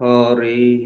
हरिः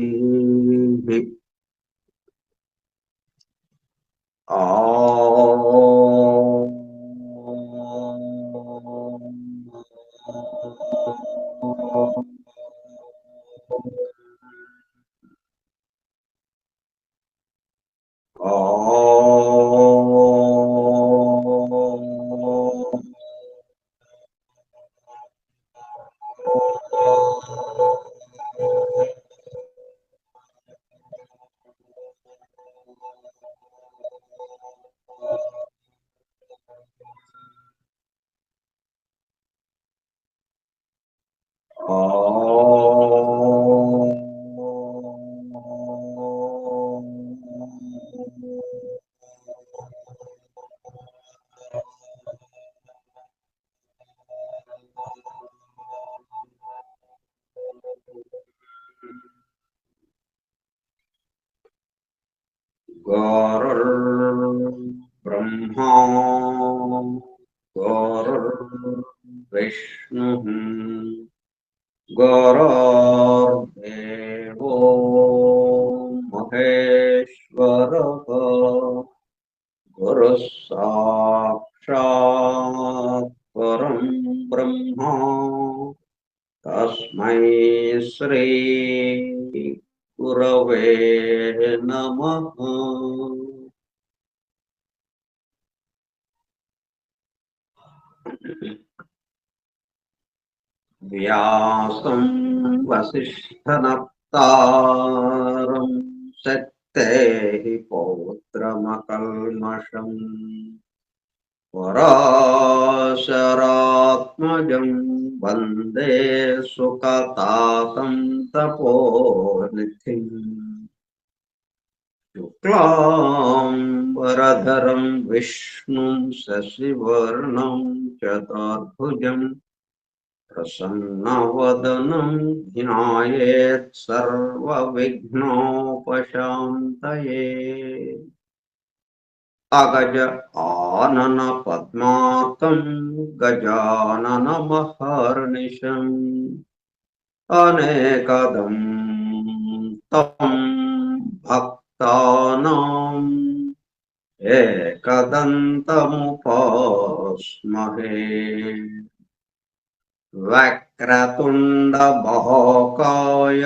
गुरुर्ब्रह्मा गुरुर्विष्णुः गुरुर्देवो महेश्वरः गुरुः साक्षात् परं ब्रह्म तस्मै श्री गुरवे नमः। व्यासं वसिष्ठनप्तारं शक्तेः पौत्रमकल्मषम् पराशरात्मजं वन्दे सुखतातं तपोनिधिम् शुक्लाम्बरधरं विष्णुं शशिवर्णं चतुर्भुजम् प्रसन्नवदनं ध्यायेत् सर्वविघ्नोपशान्तये। अगज आनन पद्मार्कं गजाननमहर्निशम् अनेकदं तं भक्तानाम् एकदन्तमुपास्महे। वक्रतुण्डमहाकाय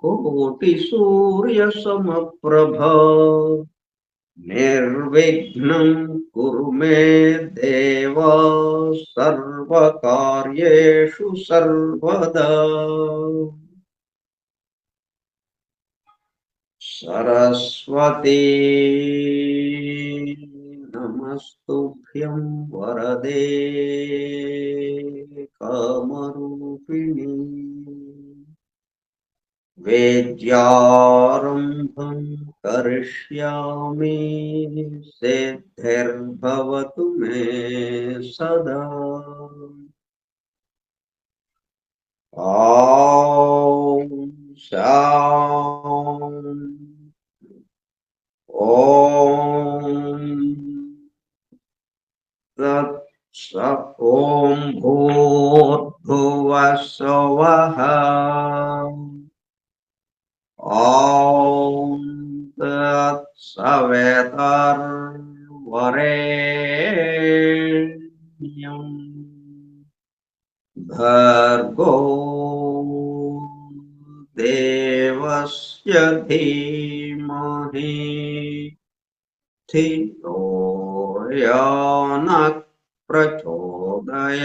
कोटिसूर्यसमप्रभ निर्विघ्नं कुरु मे देव सर्वकार्येषु सर्वदा। सरस्वती नमस्तुभ्यं वरदे कामरूपिणी वेद्यारम्भं करिष्यामि सिद्धिर्भवतु मे सदा। ॐ शान्ति ॐ भूर्भुवः स्वः ॐ तत्सवितुर्वरेण्यं भर्गो देवस्य धीमहि धियो यो नः प्रचोदयात्।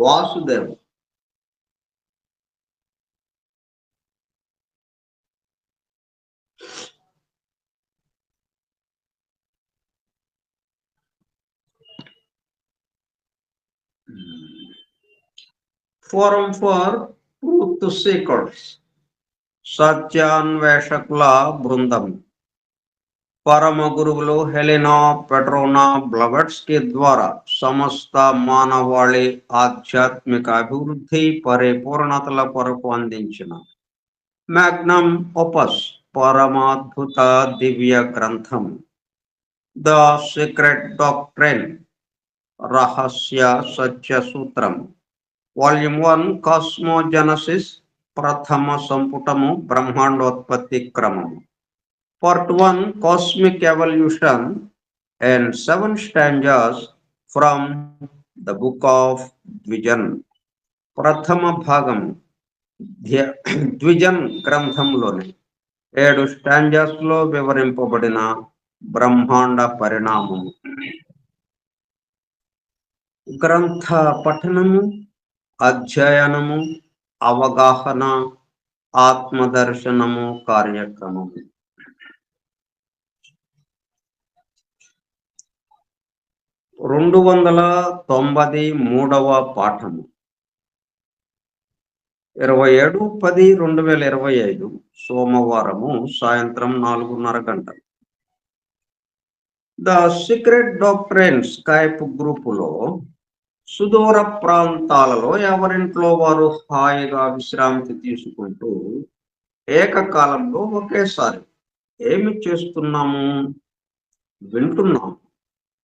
Vasudev forum for truth seekers సత్యాన్వేషకుల బృందం పరమ గురువులు హెలెనా, పెట్రోనా బ్లవట్స్కీ ద్వారా సమస్త మానవాళి ఆధ్యాత్మిక అభివృద్ధి పరిపూర్ణతల కొరకు అందించిన మ్యాగ్నమ్ ఒపస్ పరమాద్భుత దివ్య గ్రంథం ద సీక్రెట్ డాక్ట్రైన్ రహస్య సత్య సూత్రం వాల్యూమ్ 1 కాస్మోజెనసిస్ ప్రథమ సంపుటము బ్రహ్మాండోత్పత్తి క్రమము part 1 cosmic evolution and 7 stanzas from the book of Dzyan ప్రథమ భాగము ద్విజన్ గ్రంథంలోని 7 స్టాంజాస్ లో వివరింపబడిన బ్రహ్మాండ పరిణామము. గ్రంథ పఠనము, అధ్యయనము, అవగాహన, ఆత్మదర్శనము కార్యక్రమము. 293వ పాఠము 27/10/2025 సోమవారము సాయంత్రం 4:30 గంటలు. ద సీక్రెట్ డాక్ట్రైన్ స్కైప్ గ్రూపులో సుదూర ప్రాంతాలలో ఎవరింట్లో వారు హాయిగా విశ్రాంతి తీసుకుంటూ ఏకకాలంలో ఒకేసారి ఏమి చేస్తున్నాము, వింటున్నాము.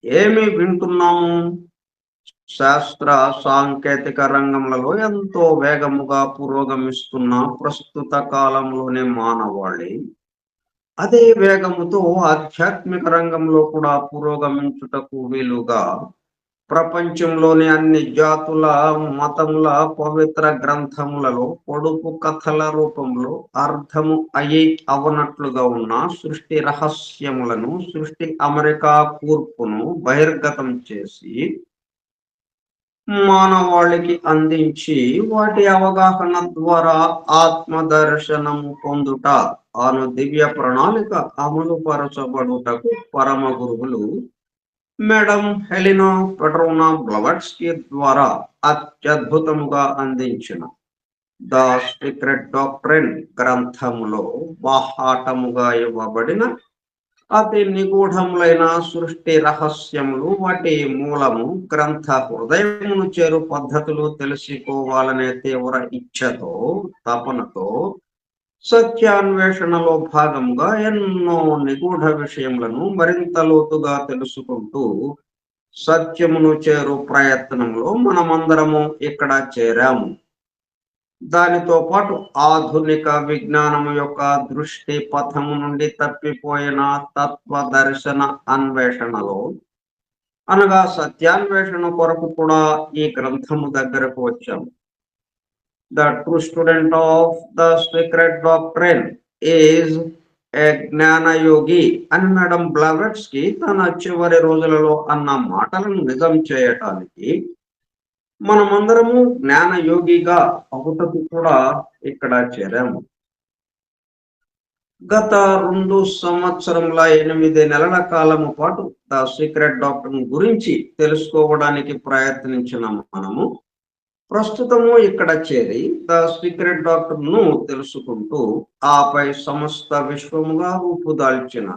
ఏమి వింటున్నాము? శాస్త్ర సాంకేతిక రంగంలో ఎంతో వేగముగా పురోగమిస్తున్న ప్రస్తుత కాలంలోనే మానవాళి అదే వేగముతో ఆధ్యాత్మిక రంగంలో కూడా పురోగమించుటకు వీలుగా ప్రపంచంలోని అన్ని జాతుల మతముల పవిత్ర గ్రంథములలో పొడుపు కథల రూపంలో అర్థము అయి అవనట్లుగా ఉన్న సృష్టి రహస్యములను సృష్టి అమెరికా కూర్పును బహిర్గతం చేసి మానవాళికి అందించి వాటి అవగాహన ద్వారా ఆత్మదర్శనము పొందుట అను దివ్య ప్రణాళిక అమలుపరచబడుటకు పరమ గురువులు మేడం హెలెనా, పెట్రోనా బ్లవట్స్కీ ద్వారా అత్యద్భుతముగా అందించిన ద సీక్రెట్ డాక్ట్రైన్ గ్రంథములో బాహాటముగా ఇవ్వబడిన అతి నిగూఢములైన సృష్టి రహస్యములు, వాటి మూలము, గ్రంథ హృదయమును చేరు పద్ధతులు తెలుసుకోవాలనే తీవ్ర ఇచ్ఛతో, తపనతో సత్యాన్వేషణలో భాగంగా ఎన్నో నిగూఢ విషయములను మరింత లోతుగా తెలుసుకుంటూ సత్యమును చేరు ప్రయత్నంలో మనమందరము ఇక్కడ చేరాము. దానితో పాటు ఆధునిక విజ్ఞానము యొక్క దృష్టి పథము నుండి తప్పిపోయిన తత్వ దర్శన అన్వేషణలో అనగా సత్యాన్వేషణ కొరకు కూడా ఈ గ్రంథము దగ్గరకు వచ్చాము. The true student of the secret doctrine is a జ్ఞానయోగి అని మేడం బ్లవట్స్కీ తన చివరి రోజులలో అన్న మాటలను నిజం చేయటానికి మనమందరము జ్ఞానయోగిగా అవుటకు కూడా ఇక్కడ చేరాము. గత 2 సంవత్సరముల 8 నెలల కాలము పాటు ద సీక్రెట్ డాక్టర్ గురించి తెలుసుకోవడానికి ప్రయత్నించిన మనము ప్రస్తుతము ఇక్కడ చేరి ద సీక్రెట్ డాక్టర్ ను తెలుసుకుంటూ ఆపై సమస్త విశ్వముగా రూపుదాల్చిన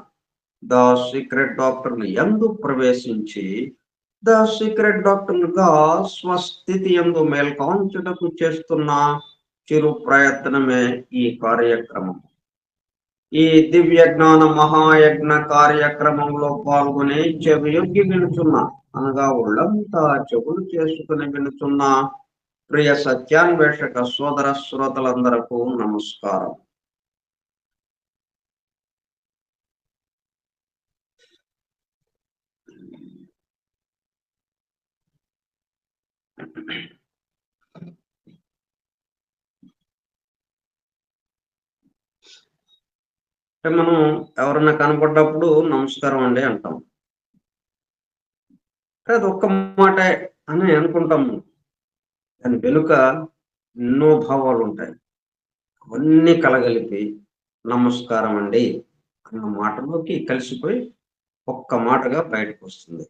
ద సీక్రెట్ డాక్టర్ యందు ప్రవేశించి ద సీక్రెట్ డాక్టర్ గా స్వస్థితి యందు మేల్కొంచుటకు చేస్తున్న చిరు ప్రయత్నమే ఈ కార్యక్రమం. ఈ దివ్య జ్ఞాన మహాయజ్ఞ కార్యక్రమంలో పాల్గొని చెవియొగ్గి వినుచున్న అనగా ఒళ్ళంతా చెవులు చేసుకుని వినుచున్న ప్రియ సత్యాన్వేషక సోదర శ్రోతలందరకు నమస్కారం. మనం ఎవరన్నా కనపడ్డప్పుడు నమస్కారం అండి అంటాం. అది ఒక్క మాట అని అనుకుంటాము. దాని వెనుక ఎన్నో భావాలు ఉంటాయి. అవన్నీ కలగలిపి నమస్కారం అండి అన్న మాటలోకి కలిసిపోయి ఒక్క మాటగా బయటకు వస్తుంది.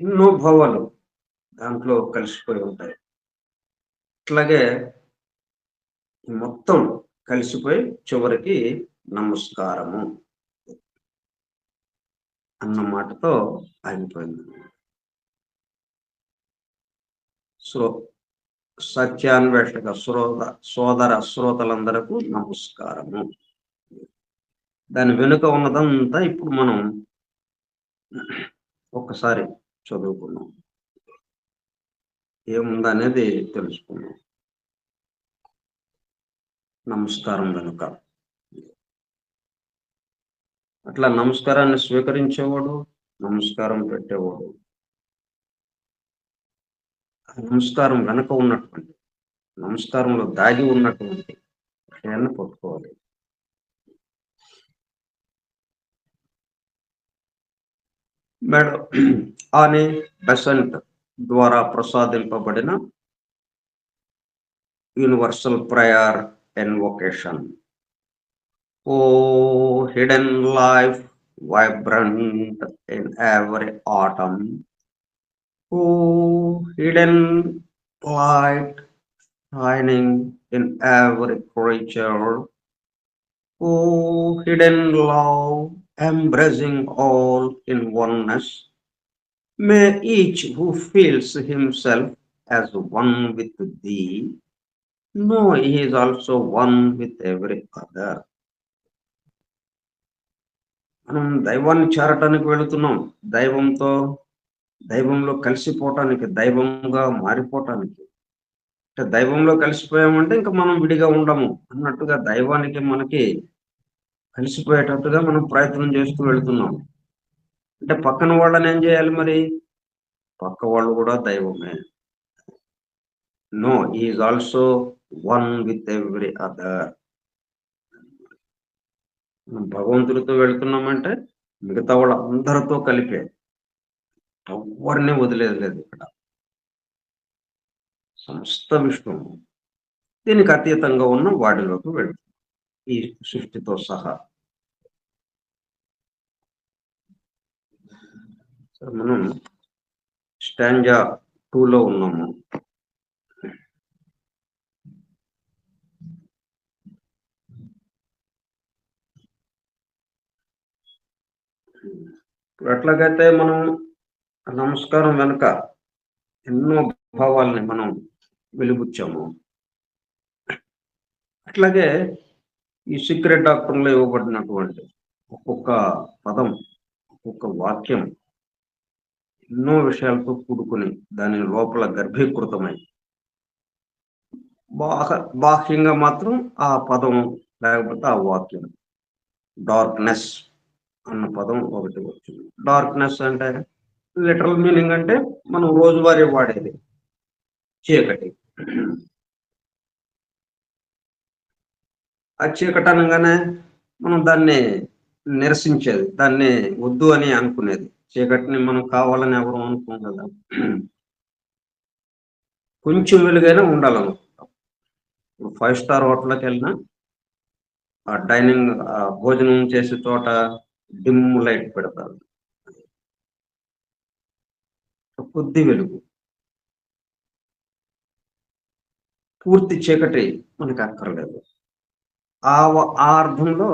ఎన్నో భావాలు దాంట్లో కలిసిపోయి ఉంటాయి. అట్లాగే మొత్తం కలిసిపోయి చివరికి నమస్కారము అన్న మాటతో ఆగిపోయింది. సో సత్యాన్వేషక సోదర శ్రోతలందరకు నమస్కారము. దాని వెనుక ఉన్నదంతా ఇప్పుడు మనం ఒక్కసారి చదువుకున్నాం, ఏముందనేది తెలుసుకున్నాం. నమస్కారం వెనుక అట్లా నమస్కారాన్ని స్వీకరించేవాడు, నమస్కారం పెట్టేవాడు, నమస్కారం వెనుక ఉన్నటువంటి, నమస్కారంలో దాగి ఉన్నటువంటి విషయాన్ని పట్టుకోవాలి. మేడం ఆనే బెసెంట్ ద్వారా ప్రసాదింపబడిన universal prayer invocation. Oh hidden life vibrant in every atom, O hidden light shining in every creature, O hidden love embracing all in oneness, may each who feels himself as one with thee know he is also one with every other. మనం దైవాన్ని చేరటానికి వెళుతున్నాం, దైవంలో కలిసిపోవటానికి, దైవంగా మారిపోవటానికి. అంటే దైవంలో కలిసిపోయామంటే ఇంకా మనం విడిగా ఉండము అన్నట్టుగా దైవానికి మనకి కలిసిపోయేటట్టుగా మనం ప్రయత్నం చేస్తూ వెళుతున్నాం. అంటే పక్కన వాళ్ళని ఏం చేయాలి మరి? పక్క వాళ్ళు కూడా దైవమే. No is also one with every other. మనం భగవంతుడితో వెళ్తున్నామంటే మిగతా వాళ్ళ అందరితో కలిపే, ఎవరిని వదిలేదు లేదు ఇక్కడ. సమస్త విశ్వం దీనికి అతీతంగా ఉన్న వాడిలోకి వెళ్తుంది, ఈ సృష్టితో సహా. మనం స్టాంజా 2లో ఉన్నాము. ఎట్లాగైతే మనం నమస్కారం వెనుక ఎన్నో భావాల్ని మనం వెలుగుచ్చాము, అట్లాగే ఈ సీక్రెట్ డాక్టర్లో ఇవ్వబడినటువంటి ఒక్కొక్క పదం, ఒక్కొక్క వాక్యం ఎన్నో విషయాలతో కూడుకుని దాని లోపల గర్భీకృతమై బాహ్యంగా మాత్రం ఆ పదం లేకపోతే ఆ వాక్యం డార్క్నెస్ అన్న పదం ఒకటి వచ్చింది. డార్క్నెస్ అంటే లిటరల్ మీనింగ్ అంటే మనం రోజువారీ వాడేది చీకటి. ఆ చీకటి అనగానే మనం దాన్ని నిరసించేది, దాన్ని వద్దు అని అనుకునేది. చీకటిని మనం కావాలని ఎవరు అనుకోం కదా, కొంచెం వెలుగైనా ఉండాలనుకుంటాం. 5 స్టార్ హోటల్కి వెళ్ళినా ఆ డైనింగ్ భోజనం చేసే చోట డిమ్ లైట్ పెడతారు, కొద్ది వెలుగు. పూర్తి చీకటి మనకు అక్కర్లేదు. ఆ అర్థంలో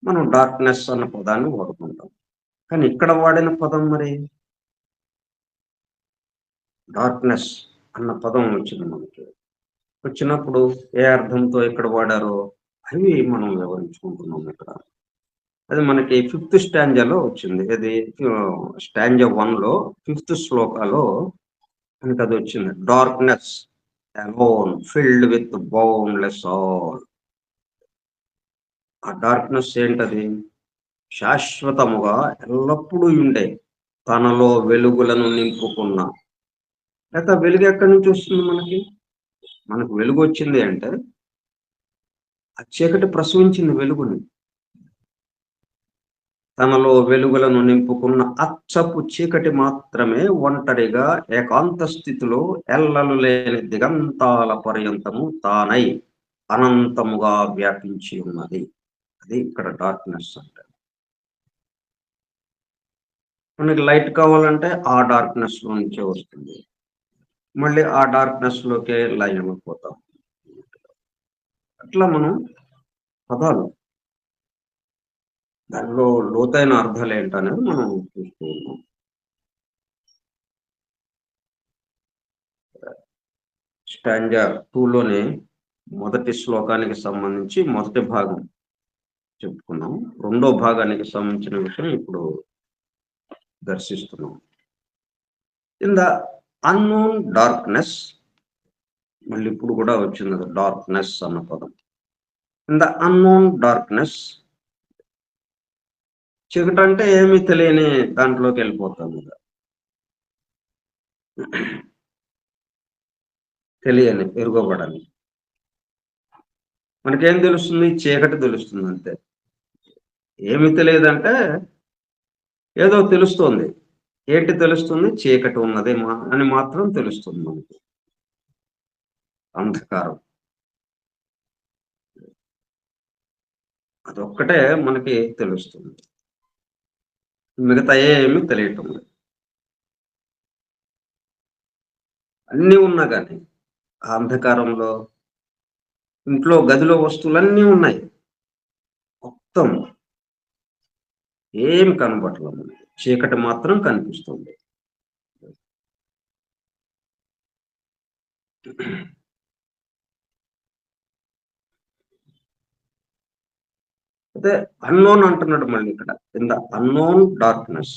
మనం డార్క్నెస్ అన్న పదాన్ని వాడుకుంటాం. కానీ ఇక్కడ వాడిన పదం మరి డార్క్నెస్ అన్న పదం వచ్చింది. మనకి వచ్చినప్పుడు ఏ అర్థంతో ఇక్కడ వాడారో అవి మనం వివరించుకుంటున్నాం ఇక్కడ. అది మనకి 5th స్టాంజాలో వచ్చింది. ఇది స్టాంజా 1లో 5th శ్లోకాలో మనకి అది వచ్చింది. Darkness alone filled with boundless all. ఆ డార్క్నెస్ ఏంటది? శాశ్వతముగా ఎల్లప్పుడూ ఉండే తనలో వెలుగులను నింపుకున్న. లేక వెలుగు ఎక్కడి నుంచి వస్తుంది? మనకు వెలుగు వచ్చింది అంటే ఆ చీకటి ప్రసవించింది వెలుగుని. తనలో వెలుగులను నింపుకున్న అచ్చపు చీకటి మాత్రమే ఒంటరిగా ఏకాంత స్థితిలో ఎల్లలు లేని దిగంతాల పర్యంతము తానై అనంతముగా వ్యాపించి ఉన్నది. అది ఇక్కడ డార్క్నెస్ అంటే. మనకి లైట్ కావాలంటే ఆ డార్క్నెస్ లో నుంచే వస్తుంది, మళ్ళీ ఆ డార్క్నెస్ లోకే లైన్ అయిపోతాం. అట్లా మనం పదాలు దానిలో లోతైన అర్థాలు ఏంటనేది మనం చూస్తూ ఉన్నాం. స్టాంజా 2లోనే మొదటి శ్లోకానికి సంబంధించి మొదటి భాగం చెప్పుకున్నాం. రెండో భాగానికి సంబంధించిన విషయం ఇప్పుడు దర్శిస్తున్నాం. ఇన్ ద అన్నోన్ డార్క్‌నెస్, మళ్ళీ ఇప్పుడు కూడా వచ్చింది కదా డార్క్‌నెస్ అన్న పదం. ఇన్ ద అన్నోన్ డార్క్‌నెస్, చీకటంటే ఏమీ తెలియని దాంట్లోకెళ్ళిపోతాం కదా! తెలియని, ఎరుగబడని. మనకేం తెలుస్తుంది? చీకటి తెలుస్తుంది అంతే. ఏమి తెలియదంటే ఏదో తెలుస్తోంది. ఏంటి తెలుస్తుంది? చీకటి ఉన్నది అని మాత్రం తెలుస్తుంది మనకి. అంధకారం. అదొక్కటే మనకి తెలుస్తుంది. మిగతా ఏమి తెలియటం లేదు. అన్నీ ఉన్నా గాని, ఆ అంధకారంలో ఇంట్లో గదిలో వస్తువులన్నీ ఉన్నాయి. మొత్తం ఏం కనబడట్ల మనకి. చీకటి మాత్రం కనిపిస్తుంది. అయితే అన్నోన్ అంటున్నాడు మళ్ళీ ఇక్కడ. In the unknown darkness.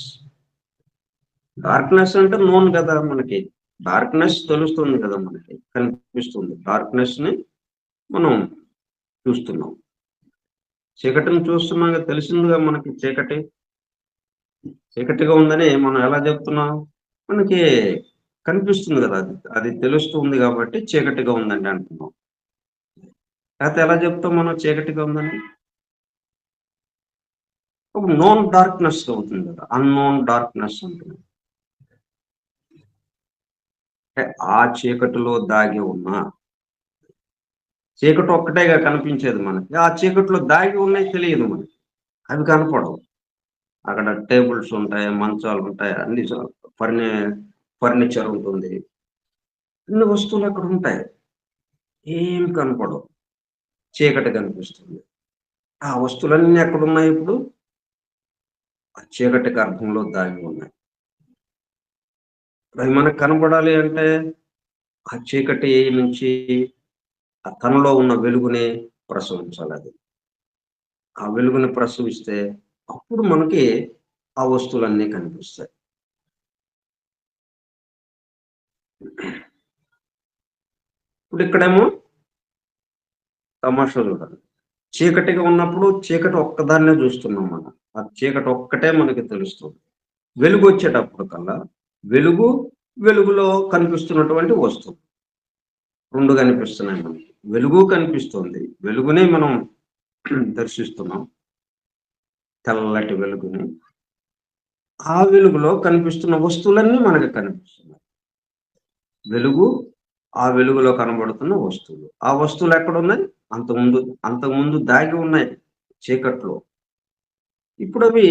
Darkness అంటే నోన్ కదా మనకి. డార్క్‌నెస్ తెలుస్తుంది కదా మనకి. కనిపిస్తుంది. డార్క్‌నెస్‌ని మనం చూస్తున్నాం. చీకటిని చూస్తున్నాం కదా, తెలిసిందిగా మనకి చీకటి. చీకటిగా ఉందని మనం ఎలా చెప్తున్నాం? మనకి కనిపిస్తుంది కదా అది. అది తెలుస్తుంది కాబట్టి చీకటిగా ఉందండి అంటున్నాం. లేతే ఎలా చెప్తాం మనం చీకటిగా ఉందని? ఒక నోన్ డార్క్‌నెస్ అవుతుంది కదా! అన్‌నోన్ డార్క్‌నెస్ అంటున్నాం. అంటే ఆ చీకటిలో దాగి ఉన్న చీకటి ఒక్కటేగా కనిపించేది మనకి. ఆ చీకటిలో దాగి ఉన్నయి తెలియదు మనకి. అవి కనపడవు. అక్కడ టేబుల్స్ ఉంటాయి, మంచాలుంటాయి, అన్ని ఫర్ని ఫర్నిచర్ ఉంటుంది. అన్ని వస్తువులు అక్కడ ఉంటాయి. ఏం కనపడవు. చీకటి కనిపిస్తుంది. ఆ వస్తువులన్నీ ఎక్కడున్నాయి ఇప్పుడు? ఆ చీకటి గర్భంలో దాగి ఉన్నాయి. అవి మనకు కనపడాలి అంటే, ఆ చీకటి నుంచి ఆ తనలో ఉన్న వెలుగుని ప్రసవించాలది. ఆ వెలుగుని ప్రసవిస్తే అప్పుడు మనకి ఆ వస్తువులన్నీ కనిపిస్తాయి. ఇప్పుడిక్కడేమో తమాషా చూడండి. చీకటిగా ఉన్నప్పుడు చీకటి ఒక్కదాన్నే చూస్తున్నాం మనం. ఆ చీకటి ఒక్కటే మనకి తెలుస్తుంది. వెలుగొచ్చేటప్పుడు కల్లా వెలుగు, వెలుగులో కనిపిస్తున్నటువంటి వస్తువు 2 కనిపిస్తున్నాయి మనకి. వెలుగు కనిపిస్తుంది. వెలుగునే మనం దర్శిస్తున్నాం. తెల్లటి వెలుగుని. ఆ వెలుగులో కనిపిస్తున్న వస్తువులన్నీ మనకు కనిపిస్తున్నాయి. వెలుగు, ఆ వెలుగులో కనబడుతున్న వస్తువులు. ఆ వస్తువులెక్కడున్నాయి? అంతకుముందు అంతకుముందు దాగి ఉన్నాయి చీకట్లో. ఇప్పుడవి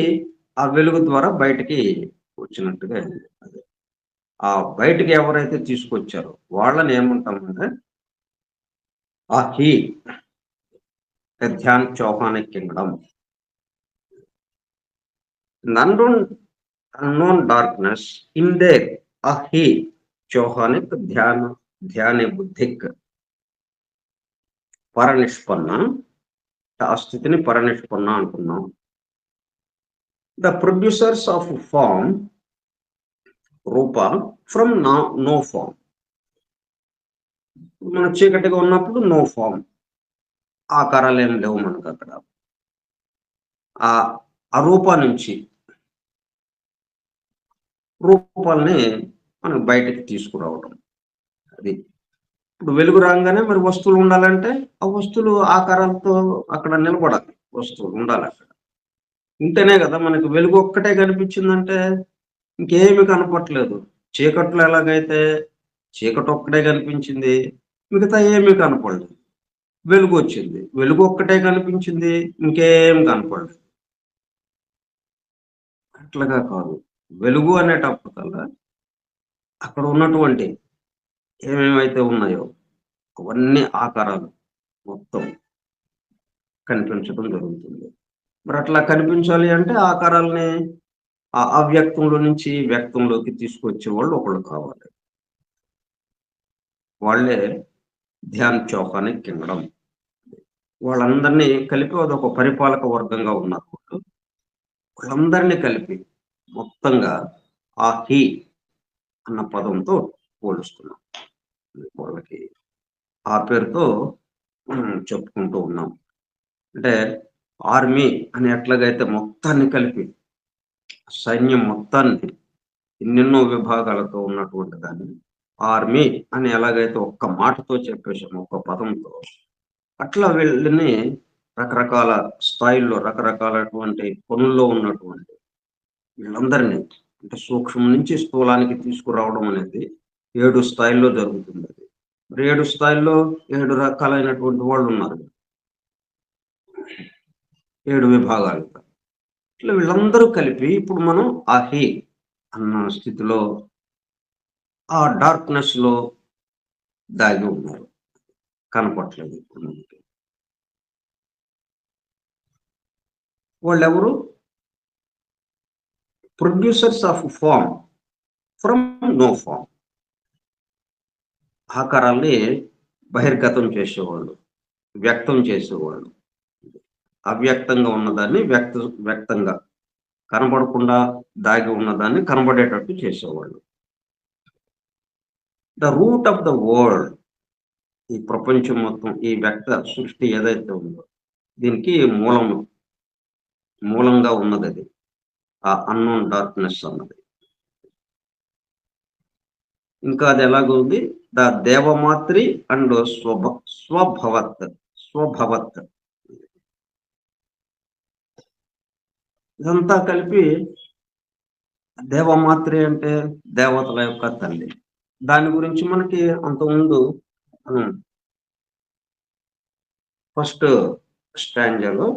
ఆ వెలుగు ద్వారా బయటికి వచ్చినట్టుగా అయింది. అదే. ఆ బయటికి ఎవరైతే తీసుకొచ్చారో వాళ్ళని ఏమంటామంటే, ఆ హీ ధ్యాన్ చౌహాన్ kingdom. None unknown darkness in there ఆ హీ చౌహానిక్ ధ్యానే బుద్ధిక్ పరనిష్పన్న. ఆ స్థితిని పరనిష్పన్న అంటున్నాం. ద ప్రొడ్యూసర్స్ ఆఫ్ ఫార్మ్ రూప ఫ్రమ్ నో ఫార్మ్. మనం చీకటిగా ఉన్నప్పుడు నో ఫార్మ్. ఆకారాలేమి లేవు మనకక్కడ. ఆ అరూప నుంచి రూపాల్ని మనం బయటకి తీసుకురావడం. అది. ఇప్పుడు వెలుగు రాంగానే మరి వస్తువులు ఉండాలంటే, ఆ వస్తువులు ఆకారాలతో అక్కడ నిలబడాలి. వస్తువులు ఉండాలక్కడ. ఉంటేనే గదా మనకు వెలుగు ఒక్కటే కనిపించిందంటే, ఇంకేమి కనపట్లేదు. చీకట్లో ఎలాగైతే చీకటొక్కటే కనిపించింది. మిగతా ఏమీ కనపడలేదు. వెలుగొచ్చింది. వెలుగు ఒక్కటే కనిపించింది. ఇంకేం కనపడలేదు. అట్లాగా కాదు. వెలుగు అనేటప్పటికల్లా అక్కడ ఉన్నటువంటి ఏమేమైతే ఉన్నాయో అవన్నీ ఆకారాలు మొత్తం కనిపించడం జరుగుతుంది. మరి అట్లా కనిపించాలి అంటే ఆకారాలని అవ్యక్తంలో నుంచి వ్యక్తంలోకి తీసుకొచ్చే వాళ్ళు ఒకళ్ళు కావాలి. వాళ్ళే ధ్యాన్ చౌహాన్ కింగ్డమ్. వాళ్ళందరినీ కలిపి అదొక పరిపాలక వర్గంగా ఉన్నారు వాళ్ళు. వాళ్ళందరినీ కలిపి మొత్తంగా ఆ హీ అన్న పదంతో పోలుస్తున్నాం. వాళ్ళకి ఆ పేరుతో చెప్పుకుంటూ ఉన్నాం. అంటే ఆర్మీ అని ఎట్లాగైతే మొత్తాన్ని కలిపి సైన్యం మొత్తాన్ని ఎన్నెన్నో విభాగాలతో ఉన్నటువంటి దాన్ని ఆర్మీ అని ఎలాగైతే ఒక్క మాటతో చెప్పేసాము, ఒక్క పదంతో, అట్లా వీళ్ళని రకరకాల స్థాయిల్లో రకరకాలటువంటి పనుల్లో ఉన్నటువంటి వీళ్ళందరినీ అంటే సూక్ష్మం నుంచి స్థూలానికి తీసుకురావడం అనేది 7 స్థాయిల్లో జరుగుతుంది అది. మరి 7 స్థాయిల్లో 7 రకాలైనటువంటి వాళ్ళు ఉన్నారు. 7 విభాగాలుగా. ఇట్లా వీళ్ళందరూ కలిపి ఇప్పుడు మనం ఆ హే అన్న స్థితిలో ఆ డార్క్‌నెస్‌లో దాగి ఉన్నారు. కనపట్లేదు ఇప్పుడు మనకి. వాళ్ళెవరు? Producers of form from no form. ఆకారాల్ని బహిర్గతం చేసేవాళ్ళు, వ్యక్తం చేసేవాళ్ళు. అవ్యక్తంగా ఉన్నదాన్ని వ్యక్తంగా, కనబడకుండా దాగి ఉన్నదాన్ని కనబడేటట్టు చేసేవాళ్ళు. The root of the world, ఈ ప్రపంచం మొత్తం, ఈ వ్యక్త సృష్టి ఏదైతే ఉందో దీనికి మూలంగా ఉన్నదది. ఆ అన్నోన్ డార్క్‌నెస్ అన్నది. ఇంకా అది ఎలాగుంది? The Devamatri and Svabhavat. స్వభవత్. ఇదంతా కలిపి దేవమాత్రి అంటే దేవతల యొక్క తల్లి. దాని గురించి మనకి అంతకుముందు ఫస్ట్ స్టాంజాలో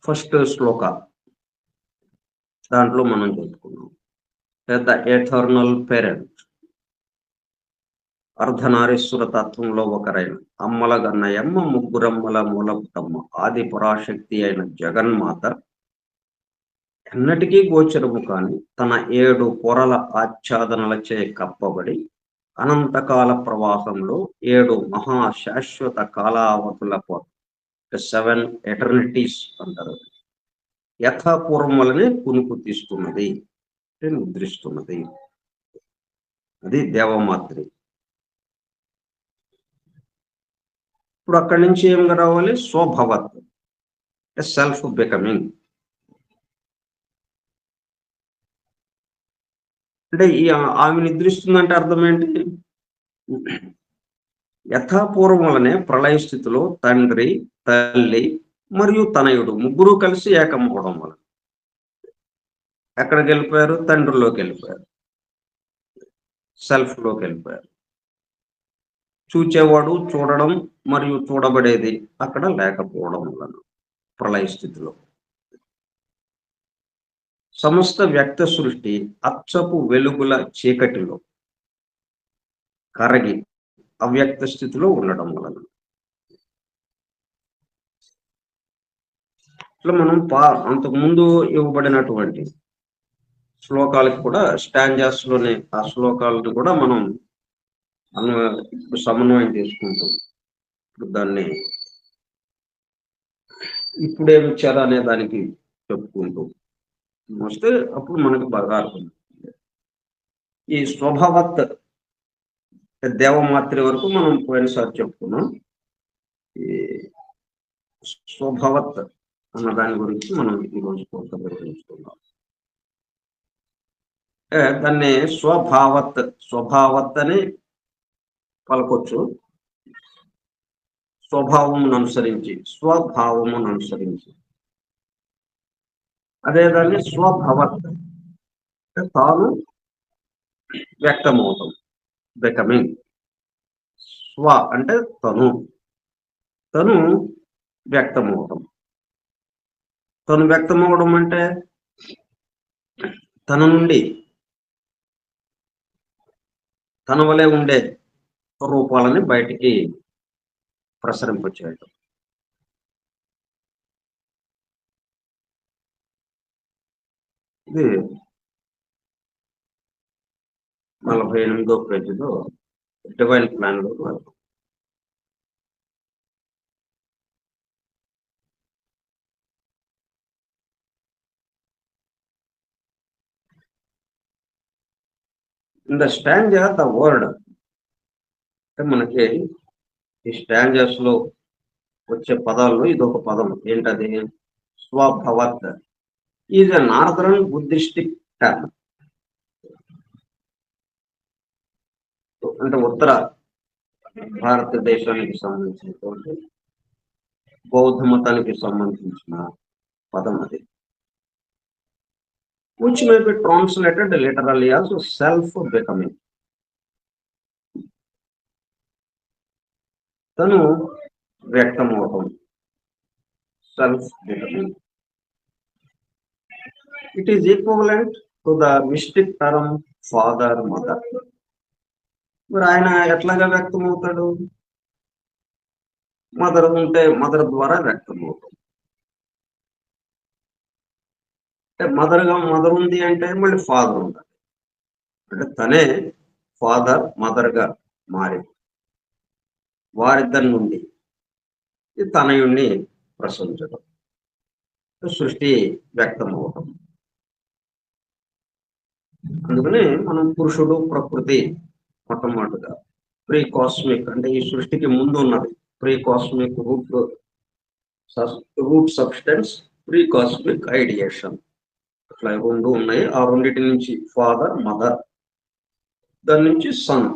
ఫస్ట్ శ్లోక దాంట్లో మనం చెప్పుకున్నాం. ద ఎటర్నల్ పేరెంట్, అర్ధనారీశ్వర తత్వంలో ఒకరైన అమ్మల గన్నయమ్మ, ముగ్గురమ్మల మూలపుటమ్మ, ఆది పరాశక్తి అయిన జగన్మాత ఎన్నటికీ గోచరము కాని తన 7 పొరల ఆచ్ఛాదనలచే కప్పబడి అనంతకాల ప్రవాహంలో 7 మహాశాశ్వత కాలావధుల 7 ఎటర్నిటీస్ అంటారు. యథాపూర్వములనే కునుకు తీస్తున్నది, నిద్రిస్తున్నది. అది దేవమాత్రి. ఇప్పుడు అక్కడి నుంచి ఏం రావాలి? స్వభవత్, సెల్ఫ్ బికమింగ్. అంటే ఆమె నిద్రిస్తుందంటే అర్థం ఏంటి? యథాపూర్వములనే ప్రళయ స్థితిలో తండ్రి, తల్లి మరియు తనయుడు ముగ్గురు కలిసి ఏకమవడం వలన ఎక్కడికి వెళ్ళిపోయారు? తండ్రిలోకి వెళ్ళిపోయారు, సెల్ఫ్ లోకి వెళ్ళిపోయారు. చూచేవాడు, చూడడం మరియు చూడబడేది అక్కడ లేకపోవడం వలన ప్రళయ స్థితిలో సమస్త వ్యక్త సృష్టి అచ్చపు వెలుగుల చీకటిలో కరగి అవ్యక్త స్థితిలో ఉండడం వలన ఇట్లా మనం అంతకుముందు ఇవ్వబడినటువంటి శ్లోకాలకు కూడా స్టాంజాస్ లోనే ఆ శ్లోకాలను కూడా మనం ఇప్పుడు సమన్వయం చేసుకుంటాం. ఇప్పుడు దాన్ని ఇప్పుడేమి ఇచ్చారా అనే దానికి చెప్పుకుంటూ వస్తే అప్పుడు మనకు బాగా అర్థం. ఈ స్వభావత్ దేవమాత్రి వరకు మనం పోయినసారి చెప్పుకున్నాం. ఈ స్వభావత్ అన్న దాని గురించి మనం ఈరోజు కొంత వివరించుకున్నాం. దాన్ని స్వభావత్ అని పలకొచ్చు. స్వభావమును అనుసరించి అదే దాన్ని స్వభవత్, తాను వ్యక్తమవుతాం, బికమింగ్. స్వ అంటే తను వ్యక్తమవడం. తను వ్యక్తమవడం అంటే తన నుండి తన వలె ఉండే రూపాలని బయటికి ప్రసరింపచేయటం. ఇది 48వ పేజీలో డివైన్ ప్లాన్‌లో వరకు. In the stanza the word అంటే మనకి ఈ స్టాంజాస్‌లో వచ్చే పదాల్లో ఇదొక పదం. ఏంటది? Svabhavat is a northern Buddhistic term. అంటే ఉత్తర భారతదేశానికి సంబంధించినటువంటి బౌద్ధ మతానికి సంబంధించిన పదం అది. which may be translated literally as self-becoming. తను వ్యక్తమవటం, self-becoming. It is equivalent to the mystic term father, mother. మరి ఆయన ఎట్లాగా వ్యక్తమవుతాడు? మదర్ ఉంటే మదర్ ద్వారా వ్యక్తమవుతాం. అంటే మదర్ ఉంది అంటే మళ్ళీ ఫాదర్ ఉండాలి. అంటే తనే ఫాదర్ మదర్గా మారి వారిద్దరి నుండి తనయుణ్ణి ప్రసవించడం, సృష్టి వ్యక్తం అవటం. అందుకని మనం పురుషుడు ప్రకృతి మొట్టమొదటిగా ప్రీ కాస్మిక్ అంటే ఈ సృష్టికి ముందు ఉన్నది pre cosmic root substance, pre cosmic ideation, అట్లా రెండు ఉన్నాయి. ఆ రెండింటి నుంచి ఫాదర్ మదర్, దాని నుంచి సన్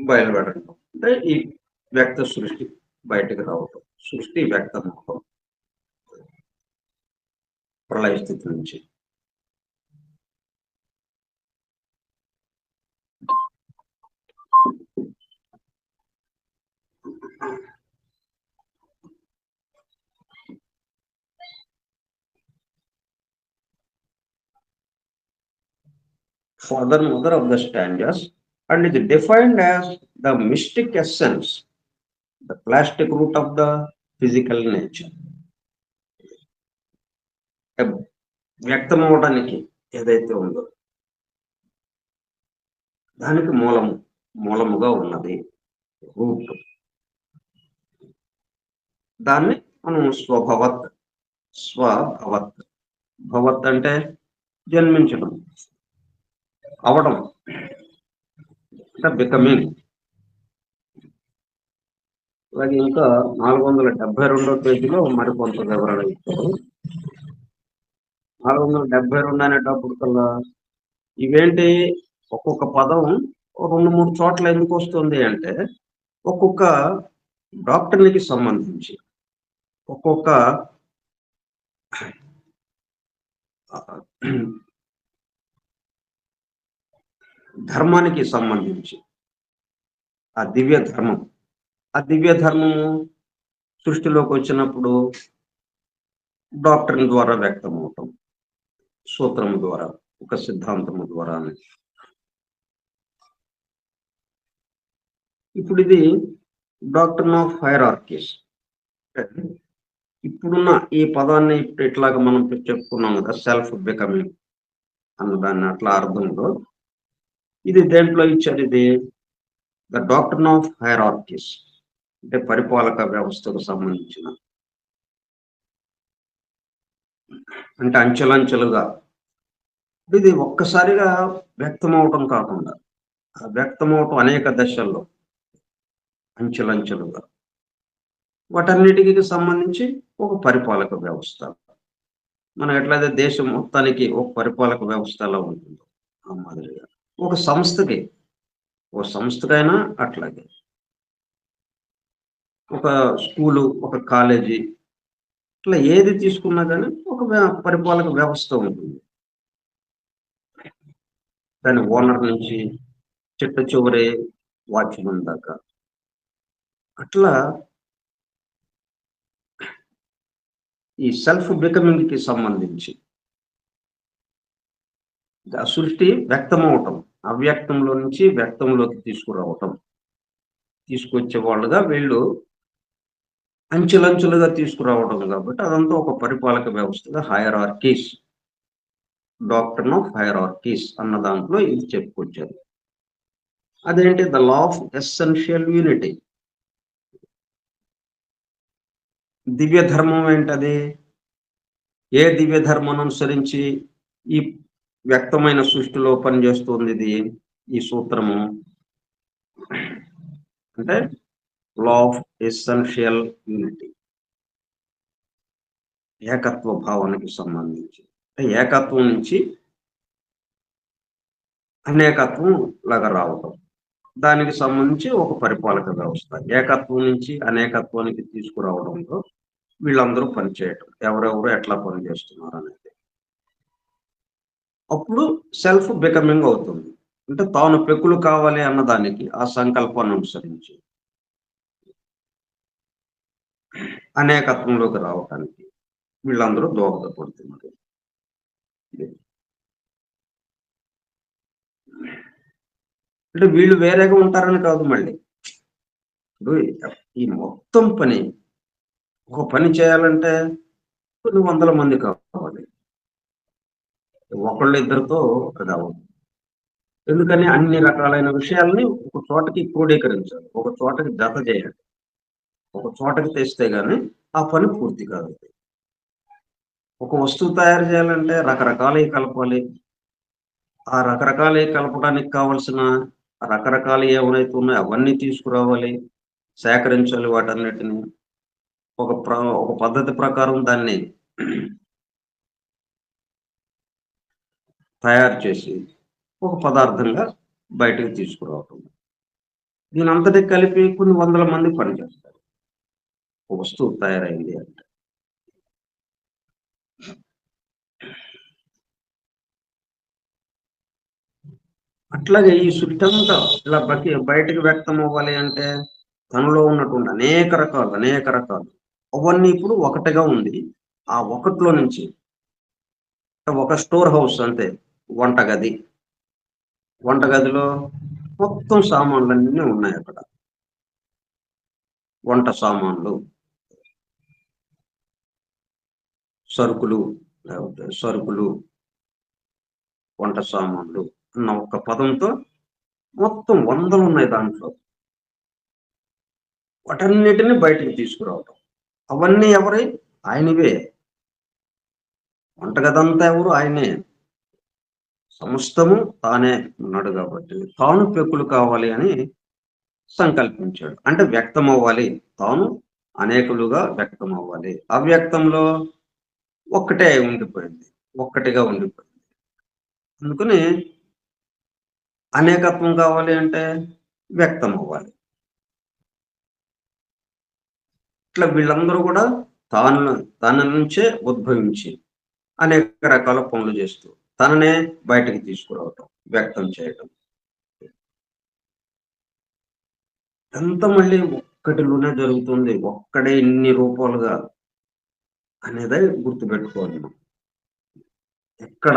బయలుపెట్టడం, అంటే ఈ వ్యక్త సృష్టి బయటకు రావటం, సృష్టి వ్యక్తం అవటం ప్రళయ స్థితి నుంచి. Father, mother of the stanzas, and is defined as the mystic essence, the plastic root of the physical nature. వ్యక్తం అవడానికి ఏదైతే ఉందో దానికి మూలముగా ఉన్నది రూట్. దాన్ని మనం స్వభవత్ భవత్ అంటే జన్మించడం, అవడం, అంటే బికమింగ్. అలాగే ఇంకా 472వ పేజీలో మరికొంత వివరణ ఇచ్చారు. 472 అనేటప్పుడు కల్లా ఇవేంటి, ఒక్కొక్క పదం 2-3 చోట్ల ఎందుకు వస్తుంది అంటే ఒక్కొక్క డాక్టర్కి సంబంధించి, ఒక్కొక్క ధర్మానికి సంబంధించి ఆ దివ్య ధర్మము సృష్టిలోకి వచ్చినప్పుడు డాక్టర్ ద్వారా వ్యక్తం అవటం, సూత్రం ద్వారా, ఒక సిద్ధాంతము ద్వారా. ఇప్పుడు ఇది డాక్టర్ ఆఫ్ హైరార్కీస్. ఇప్పుడున్న ఈ పదాన్ని ఇట్లాగా మనం చెప్పుకున్నాం కదా, సెల్ఫ్ బికమింగ్ అన్నదాన్ని అట్లా అర్థంలో ఇది దేంట్లో ఇచ్చారు? ఇది ద డాక్టర్ ఆఫ్ హైరార్కీస్ అంటే పరిపాలక వ్యవస్థకు సంబంధించిన, అంటే అంచెలంచెలుగా. ఇది ఒక్కసారిగా వ్యక్తం అవటం కాకుండా వ్యక్తం అవటం అనేక దశల్లో అంచెలంచెలుగా, వాటన్నిటికి సంబంధించి ఒక పరిపాలక వ్యవస్థ. మనం ఎట్లయితే దేశం మొత్తానికి ఒక పరిపాలక వ్యవస్థలో ఉంటుందో ఆ మాదిరిగా ఒక సంస్థకైనా అట్లాగే, ఒక స్కూలు, ఒక కాలేజీ, ఇట్లా ఏది తీసుకున్నా కానీ ఒక పరిపాలక వ్యవస్థ ఉంటుంది. దాని ఓనర్ నుంచి చిట్ట చివరి వాచ్మెన్ దాకా. అట్లా ఈ సెల్ఫ్ బికమింగ్ కి సంబంధించి సృష్టి వ్యక్తమవటం అవ్యక్తంలో నుంచి వ్యక్తంలోకి తీసుకొచ్చే వాళ్ళుగా వీళ్ళు అంచెలంచెలుగా తీసుకురావడం కాబట్టి అదంతా ఒక పరిపాలక వ్యవస్థగా హైరార్కీస్, డాక్ట్రిన్ ఆఫ్ హైరార్కీస్ అన్న దాంట్లో ఇది చెప్పుకొచ్చారు. అదేంటి the law of essential unity. దివ్య ధర్మం ఏంటది? ఏ దివ్య ధర్మాన్ని అనుసరించి ఈ వ్యక్తమైన సృష్టిలో పనిచేస్తుంది ఇది, ఈ సూత్రము? అంటే లా ఆఫ్ ఎసెన్షియల్ యూనిటీ, ఏకత్వ భావనకి సంబంధించి. ఏకత్వం నుంచి అనేకత్వం లాగా రావటం, దానికి సంబంధించి ఒక పరిపాలక వ్యవస్థ. ఏకత్వం నుంచి అనేకత్వానికి తీసుకురావడంలో వీళ్ళందరూ పనిచేయటం, ఎవరెవరు ఎట్లా పనిచేస్తున్నారు అనేది. అప్పుడు సెల్ఫ్ బికమింగ్ అవుతుంది. అంటే తాను పెక్కులు కావాలి అన్నదానికి ఆ సంకల్పాన్ని అనుసరించి అనేకత్వంలోకి రావటానికి వీళ్ళందరూ దోహదపడుతున్నారు. అంటే వీళ్ళు వేరేగా ఉంటారని కాదు మళ్ళీ. ఇప్పుడు ఈ మొత్తం పని, ఒక పని చేయాలంటే కొన్ని వందల మంది కావాలి. ఒకళ్ళు ఇద్దరితో అది అవ్వదు. ఎందుకని అన్ని రకాలైన విషయాల్ని ఒక చోటకి క్రోడీకరించాలి, ఒక చోటకి జత చేయాలి, ఒక చోటకి తెస్తే గాని ఆ పని పూర్తి కాదు. ఒక వస్తువు తయారు చేయాలంటే రకరకాలవి కలపాలి. ఆ రకరకాలవి కలపడానికి కావలసిన రకరకాలు ఏవైతే ఉన్నాయో అవన్నీ తీసుకురావాలి, సేకరించాలి వాటన్నిటిని. ఒక పద్ధతి ప్రకారం దాన్ని తయారు చేసి ఒక పదార్థంగా బయటకు తీసుకురావటం. దీనంతటికి కలిపి కొన్ని వందల మంది పనిచేస్తారు ఒక వస్తువు తయారైంది అంటే. అట్లాగే ఈ సృష్టి అంతా ఇలా బయటకు వ్యక్తం అవ్వాలి అంటే తనలో ఉన్నటువంటి అనేక రకాలు అవన్నీ ఇప్పుడు ఒకటిగా ఉంది. ఆ ఒకటిలో నుంచి ఒక స్టోర్ హౌస్ అంతే. వంటగది, వంటగదిలో మొత్తం సామాన్లన్నీ ఉన్నాయి అక్కడ. వంట సామాన్లు, సరుకులు, లేకపోతే సరుకులు, వంట సామాన్లు అన్న ఒక పదంతో మొత్తం వందలు ఉన్నాయి దాంట్లో. వాటన్నిటిని బయటికి తీసుకురావటం. అవన్నీ ఎవరి? ఆయనవే. వంటగదంతా ఎవరు? ఆయనే. సమస్తము తానే ఉన్నాడు కాబట్టి తాను పెక్కులు కావాలి అని సంకల్పించాడు. అంటే వ్యక్తం అవ్వాలి, తాను అనేకులుగా వ్యక్తం అవ్వాలి. అవ్యక్తంలో ఒక్కటే ఉండిపోయింది, ఒక్కటిగా ఉండిపోయింది. అందుకని అనేకత్వం కావాలి అంటే వ్యక్తం అవ్వాలి. ఇట్లా వీళ్ళందరూ కూడా తాను తన నుంచే ఉద్భవించి అనేక రకాల పనులు చేస్తూ తననే బయటకు తీసుకురావటం, వ్యక్తం చేయటం. ఎంత మళ్ళీ ఒక్కటిలోనే జరుగుతుంది, ఒక్కడే ఇన్ని రూపాలుగా అనేదే గుర్తుపెట్టుకోవాలి మనం. ఎక్కడ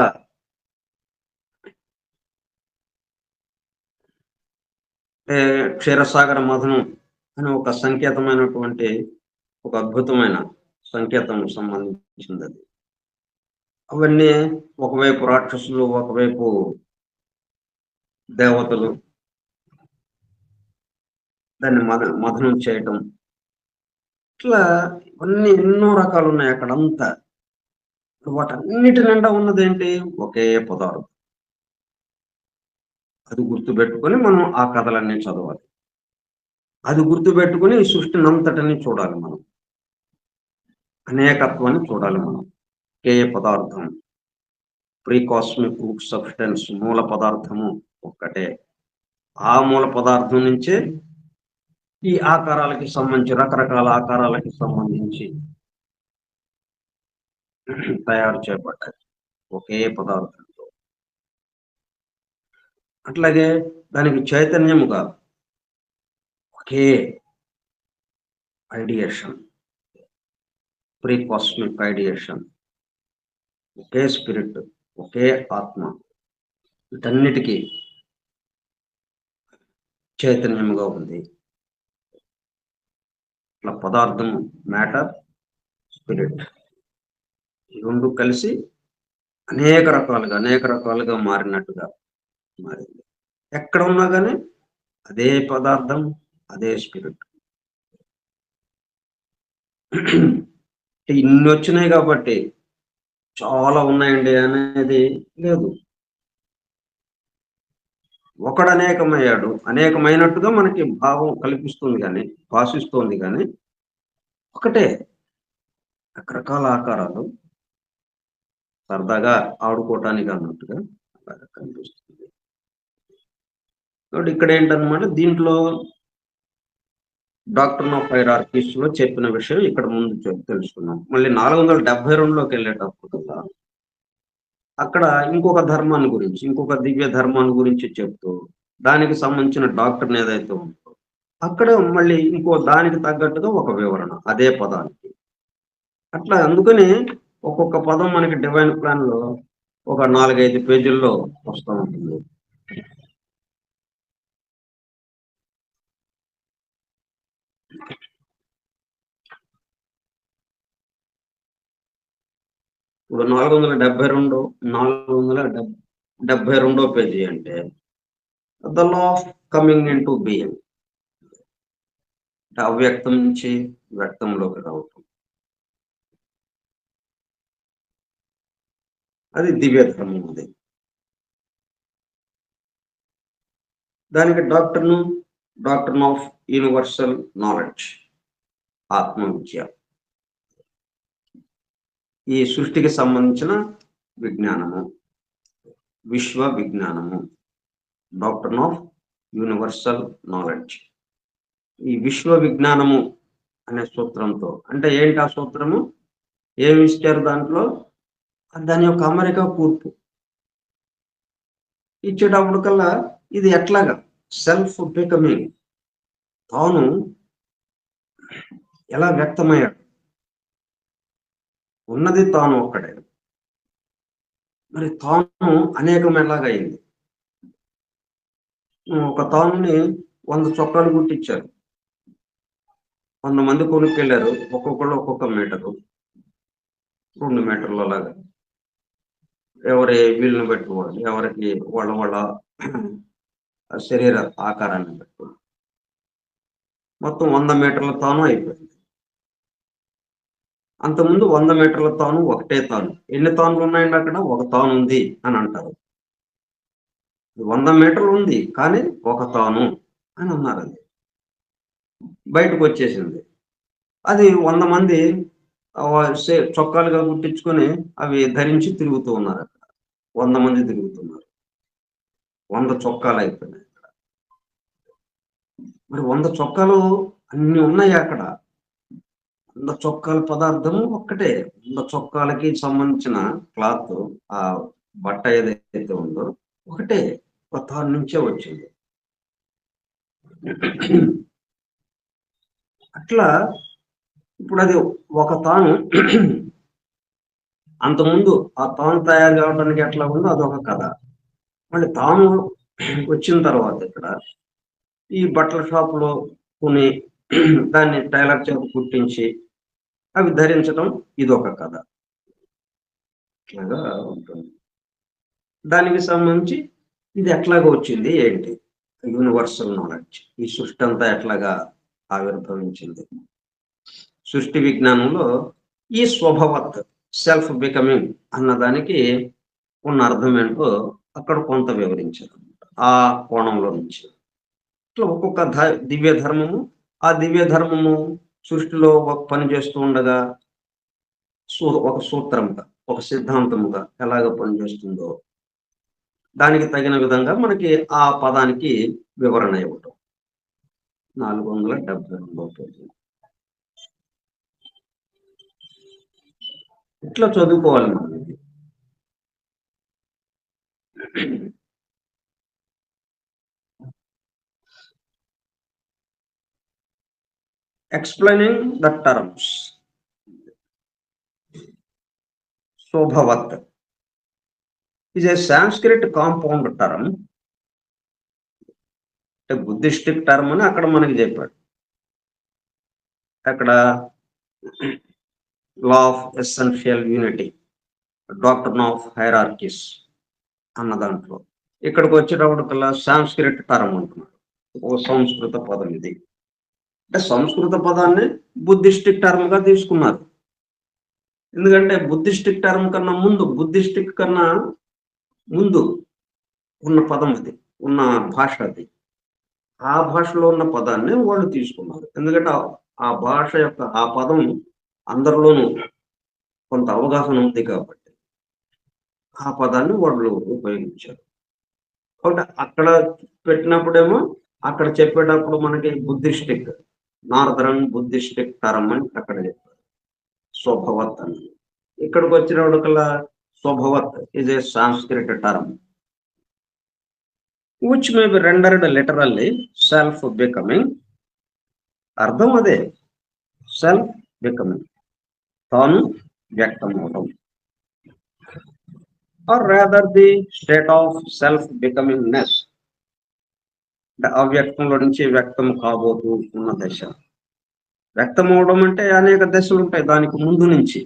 క్షీరసాగర మథనం అని ఒక సంకేతమైనటువంటి ఒక అద్భుతమైన సంకేతం సంబంధించింది అది. అవన్నీ ఒకవైపు రాక్షసులు, ఒకవైపు దేవతలు దాన్ని మథనం చేయటం. ఇట్లా ఇవన్నీ ఎన్నో రకాలు ఉన్నాయి అక్కడంతా. వాటన్నిటి నిండా ఉన్నదేంటి? ఒకే పదార్థం. అది గుర్తుపెట్టుకొని మనం ఆ కథలన్నీ చదవాలి. అది గుర్తుపెట్టుకొని ఈ సృష్టినంతటిని చూడాలి మనం. అనేకత్వాన్ని చూడాలి మనం. ఒకే పదార్థం, ప్రీ కాస్మిక్ రూట్ సబ్స్టెన్స్, మూల పదార్థము ఒక్కటే. ఆ మూల పదార్థం నుంచే ఈ ఆకారాలకి సంబంధించి, రకరకాల ఆకారాలకి సంబంధించి తయారు చేయబడ్డాయి ఒకే పదార్థంతో. అట్లాగే దానికి చైతన్యముగా ఒకే ఐడియేషన్, ప్రీ కాస్మిక్ ఐడియేషన్, ఒకే స్పిరిట్, ఒకే ఆత్మ. వీటన్నిటికీ చైతన్యముగా ఉంది. ఇట్లా పదార్థం, మ్యాటర్, స్పిరిట్ ఈ 2 కలిసి అనేక రకాలుగా మారినట్టుగా మారింది. ఎక్కడ ఉన్నా గానీ అదే పదార్థం, అదే స్పిరిట్. ఇన్నొచ్చినాయి కాబట్టి చాలా ఉన్నాయండి అనేది లేదు. ఒకడు అనేకమయ్యాడు. అనేకమైనట్టుగా మనకి భావం కల్పిస్తుంది గానీ, భాషిస్తోంది గానీ, ఒకటే. రకరకాల ఆకారాలు సరదాగా ఆడుకోవటానికి అన్నట్టుగా అలాగా కనిపిస్తుంది. కాబట్టి ఇక్కడేంటన్నమాట దీంట్లో డాక్ట్రిన్ ఆఫ్ హైరార్కీస్‌లో చెప్పిన విషయం ఇక్కడ ముందు తెలుసుకున్నాం. మళ్ళీ 472లోకెళ్ళేటప్పటికల్లా అక్కడ ఇంకొక ధర్మాన్ని గురించి, ఇంకొక దివ్య ధర్మాన్ని గురించి చెప్తూ, దానికి సంబంధించిన డాక్ట్రిన్ ఏదైతే ఉందో, అక్కడ మళ్ళీ ఇంకో దానికి తగ్గట్టుగా ఒక వివరణ అదే పదానికి. అట్లా అందుకని ఒక్కొక్క పదం మనకి డివైన్ ప్లాన్‌లో ఒక 4, 5 పేజీల్లో వస్తా ఉంటుంది. ఇప్పుడు 472 పేజీ అంటే the law of coming into being. అవ్యక్తం నుంచి వ్యక్తంలోకి రావటం. అది దివ్య ధర్మం అది. దానికి డాక్ట్రిన్ ఆఫ్ యూనివర్సల్ నాలెడ్జ్, ఆత్మ విద్య. ఈ సృష్టికి సంబంధించిన విజ్ఞానము, విశ్వ విజ్ఞానము, డాక్ట్రిన్ ఆఫ్ యూనివర్సల్ నాలెడ్జ్. ఈ విశ్వ విజ్ఞానము అనే సూత్రంతో అంటే ఏంటి ఆ సూత్రము? ఏమి ఇచ్చారు దాంట్లో? దాని యొక్క అమరిక కూర్పు ఇచ్చేటప్పటికల్లా ఇది ఎట్లాగా సెల్ఫ్ బికమింగ్, తాను ఎలా వ్యక్తమయ్యాడు? ఉన్నది తాను ఒక్కడే. మరి తాను అనేకం ఎలాగైంది? ఒక తానుని 100 చొక్కాలు కుట్టించారు. 100 మంది కొనుక్కెళ్ళారు. ఒక్కొక్కళ్ళు ఒక్కొక్క మీటరు, 2 మీటర్లు అలాగా. ఎవరి వీలుని బట్టి వాళ్ళు, ఎవరికి వాళ్ళ శరీర ఆకారాన్ని బట్టి మొత్తం 100 మీటర్ల తాను అయిపోయింది. అంతకుముందు 100 మీటర్ల తాను ఒకటే తాను. ఎన్ని తానులు ఉన్నాయండి అక్కడ? ఒక తాను ఉంది అని అంటారు. 100 మీటర్లు ఉంది కానీ ఒక తాను అని అన్నారు. అది బయటకు వచ్చేసింది. అది 100 మంది చొక్కాలుగా గుట్టించుకొని అవి ధరించి తిరుగుతూ ఉన్నారు. అక్కడ 100 మంది తిరుగుతున్నారు. 100 చొక్కాలు అయిపోయినాయి అక్కడ. మరి 100 చొక్కాలు అన్ని ఉన్నాయి అక్కడ. 100 చొక్కాల పదార్థము ఒక్కటే. 100 చొక్కాలకి సంబంధించిన క్లాత్, ఆ బట్ట ఏదైతే ఉందో ఒకటే. ఒక తాను నుంచే వచ్చింది. అట్లా ఇప్పుడు అది ఒక తాను అంతకుముందు ఆ తాను తయారు కావడానికి ఎట్లా ఉందో అదొక కథ. మళ్ళీ తాను వచ్చిన తర్వాత ఇక్కడ ఈ బట్టల షాపులో కొని దాన్ని టైలర్ చేత కుట్టించి అవి ధరించడం ఇదొక కథ. ఇట్లాగా ఉంటుంది. దానికి సంబంధించి ఇది ఎట్లాగా వచ్చింది ఏంటి? Universal knowledge. ఈ సృష్టి అంతా ఎట్లాగా ఆవిర్భవించింది? సృష్టి విజ్ఞానంలో ఈ స్వభావత్, సెల్ఫ్ బికమింగ్ అన్నదానికి ఉన్న అర్థం ఏంటో అక్కడ కొంత వివరించారు ఆ కోణంలో నుంచి. ఇట్లా ఒక్కొక్క దివ్య ధర్మము, ఆ దివ్య ధర్మము సృష్టిలో ఒక పని చేస్తూ ఉండగా ఒక సూత్రముగా, ఒక సిద్ధాంతముగా ఎలాగ పనిచేస్తుందో దానికి తగిన విధంగా మనకి ఆ పదానికి వివరణ ఇవ్వటం. 472 పేజీ. ఇట్లా చదువుకోవాలి మనం ఇది. Explaining the terms. Svabhavat is a Sanskrit compound term అంటే బుద్ధిస్టిక్ టర్మ్ అని అక్కడ మనకి చెప్పాడు. అక్కడ law of essential unity, doctrine of hierarchies అన్న దాంట్లో. ఇక్కడికి వచ్చేటప్పటికల్లా సాంస్క్రిట్ టర్మ్ అంటున్నాడు. ఓ సంస్కృత పదం ఇది. అంటే సంస్కృత పదాన్ని బుద్ధిస్టిక్ టర్మ్ గా తీసుకున్నారు. ఎందుకంటే బుద్ధిస్టిక్ టర్మ్ కన్నా ముందు, బుద్ధిస్టిక్ కన్నా ముందు ఉన్న పదం అది, ఉన్న భాష అది. ఆ భాషలో ఉన్న పదాన్ని వాళ్ళు తీసుకున్నారు. ఎందుకంటే ఆ భాష యొక్క ఆ పదం అందరిలోనూ కొంత అవగాహన ఉంది కాబట్టి ఆ పదాన్ని వాళ్ళు ఉపయోగించారు. కాబట్టి అక్కడ పెట్టినప్పుడేమో అక్కడ చెప్పేటప్పుడు మనకి బుద్ధిస్టిక్, నార్దరన్ బుద్ధిస్టిక్ టర్మ్ అని అక్కడ చెప్పారు, స్వభవత్ అని. ఇక్కడికి వచ్చినప్పటికల్లా Svabhavat is a Sanskrit term which may be rendered literally self becoming. అర్థం అదే, సెల్ఫ్ బికమింగ్, తాను వ్యక్తం అవడం, or rather the state of self becomingness, అంటే అవ్యక్తంలో నుంచి వ్యక్తం కాబోతూ ఉన్న దశ. వ్యక్తం అవడం అంటే అనేక దశలు ఉంటాయి దానికి ముందు నుంచి.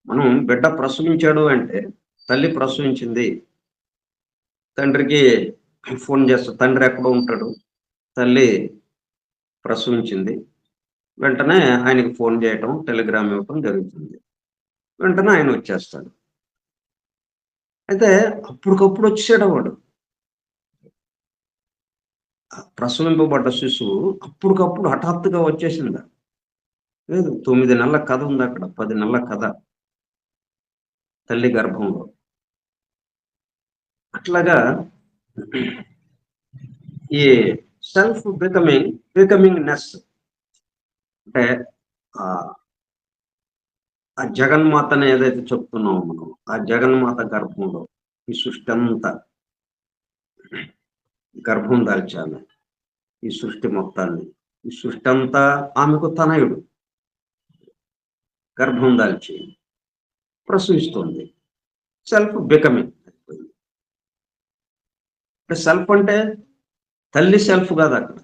మనం బిడ్డ ప్రసవించాడు అంటే, తల్లి ప్రసవించింది, తండ్రికి ఫోన్ చేస్తా, తండ్రి ఎక్కడో ఉంటాడు, తల్లి ప్రసవించింది, వెంటనే ఆయనకి ఫోన్ చేయటం, టెలిగ్రామ్ ఇవ్వటం జరుగుతుంది. వెంటనే ఆయన వచ్చేస్తాడు. అయితే అప్పటికప్పుడు వచ్చేసాడు వాడు. ప్రసవింపబడ్డ శిశువు అప్పటికప్పుడు హఠాత్తుగా వచ్చేసిందా? లేదు, 9 నెలల కథ ఉంది అక్కడ, 10 నెలల కథ తల్లి గర్భంలో. అట్లాగా ఈ సెల్ఫ్ బికమింగ్నెస్ అంటే ఆ జగన్మాతని ఏదైతే చెప్తున్నామో మనం, ఆ జగన్మాత గర్భంలో ఈ సృష్టి అంతా గర్భం దాల్చాలి, ఈ సృష్టి మొత్తాన్ని, ఈ సృష్టి అంతా ఆమెకు తనయుడు గర్భం దాల్చి ప్రసవిస్తుంది. Self becoming. సెల్ఫ్ అంటే తల్లి సెల్ఫ్ కాదు, అక్కడ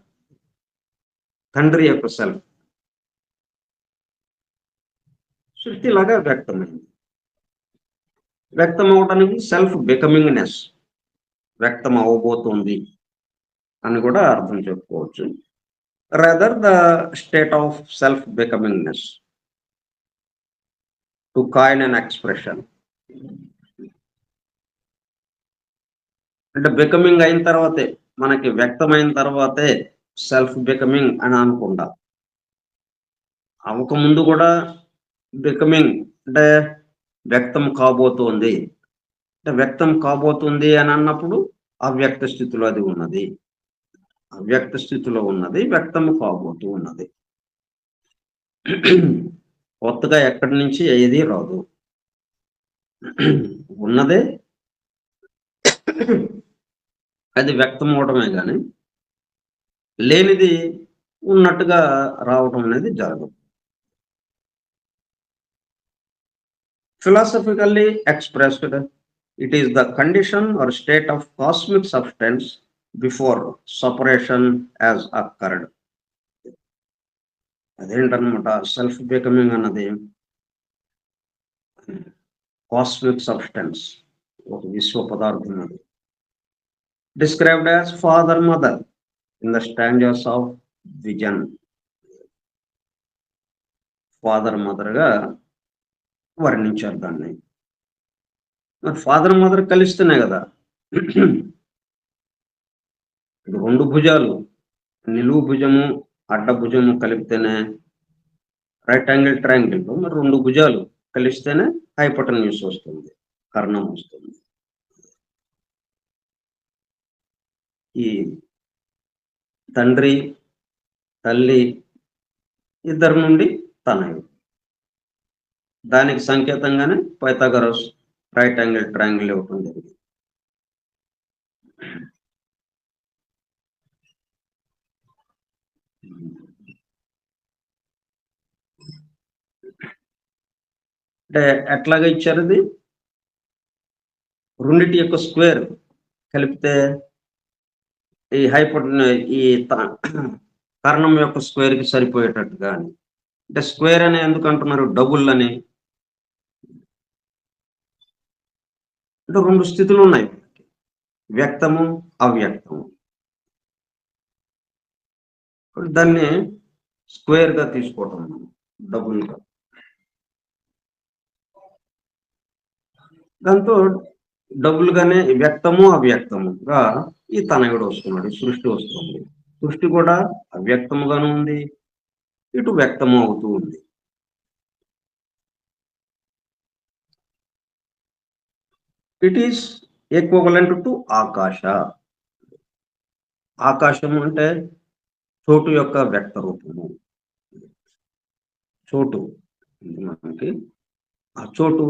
తండ్రి యొక్క సెల్ఫ్ సృష్టిలాగా వ్యక్తమైంది. వ్యక్తం అవడానికి సెల్ఫ్ బికమింగ్నెస్, వ్యక్తం అవబోతుంది అని కూడా అర్థం చెప్పుకోవచ్చు. Rather the state of self becomingness to coin an expression. అంటే బికమింగ్ అయిన తర్వాతే, మనకి వ్యక్తమైన తర్వాతే సెల్ఫ్ బికమింగ్ అని అనుకుంటా. అవక ముందు కూడా బికమింగ్ అంటే వ్యక్తం కాబోతుంది, అంటే వ్యక్తం కాబోతుంది అని అన్నప్పుడు అవ్యక్త స్థితిలో అది ఉన్నది, అవ్యక్త స్థితిలో ఉన్నది వ్యక్తం కాబోతూ ఉన్నది. కొత్తగా ఎక్కడి నుంచి ఏది రాదు, ఉన్నదే అది వ్యక్తం అవడమే కానీ లేనిది ఉన్నట్టుగా రావడం అనేది జరగదు. Philosophically expressed, it is the condition or state of cosmic substance before separation has occurred. అదేంటనమాట సెల్ఫ్ బికమింగ్ అన్నది, కాస్మిక్ సబ్స్టెన్స్, ఒక విశ్వ పదార్థం అది. Described as father mother in the stanzas of Dzyan. Father mother గా వర్ణించారు దాన్ని. మరి ఫాదర్ మదర్ కలిస్తేనే కదా, రెండు భుజాలు, నిలువు భుజము అడ్డ భుజము కలిపితేనే రైట్ యాంగిల్ ట్రయాంగిల్, మరి రెండు భుజాలు కలిస్తేనే హైపోటెన్యూస్ వస్తుంది, కర్ణం వస్తుంది. ఈ తండ్రి తల్లి ఇద్దరు నుండి తనయుడు, దానికి సంకేతంగానే పైథాగరస్ రైట్ యాంగిల్ ట్రయాంగిల్ ఇవ్వటం జరిగింది. అంటే ఎట్లాగా ఇచ్చారు అది, రెండిటి యొక్క స్క్వేర్ కలిపితే ఈ హైపోట్ ఈ కర్ణం యొక్క స్క్వేర్ కి సరిపోయేటట్టుగా అని. అంటే స్క్వేర్ అని ఎందుకు అంటున్నారు? డబుల్ అని. అంటే 2 స్థితులు ఉన్నాయి. వ్యక్తము, అవ్యక్తము. దాన్ని స్క్వేర్ గా తీసుకోవటం మనం, డబుల్ గా. దాంతో డబుల్ గానే వ్యక్తము అవ్యక్తముగా ఈ తనయుడు వస్తున్నాడు, ఈ సృష్టి వస్తుంది. సృష్టి కూడా అవ్యక్తముగాను ఉంది, ఇటు వ్యక్తము అవుతూ ఉంది. ఇట్ ఈస్ ఈక్వలెంట్ టు ఆకాశ. ఆకాశము అంటే చోటు యొక్క వ్యక్త రూపము. చోటు మనకి ఆ చోటు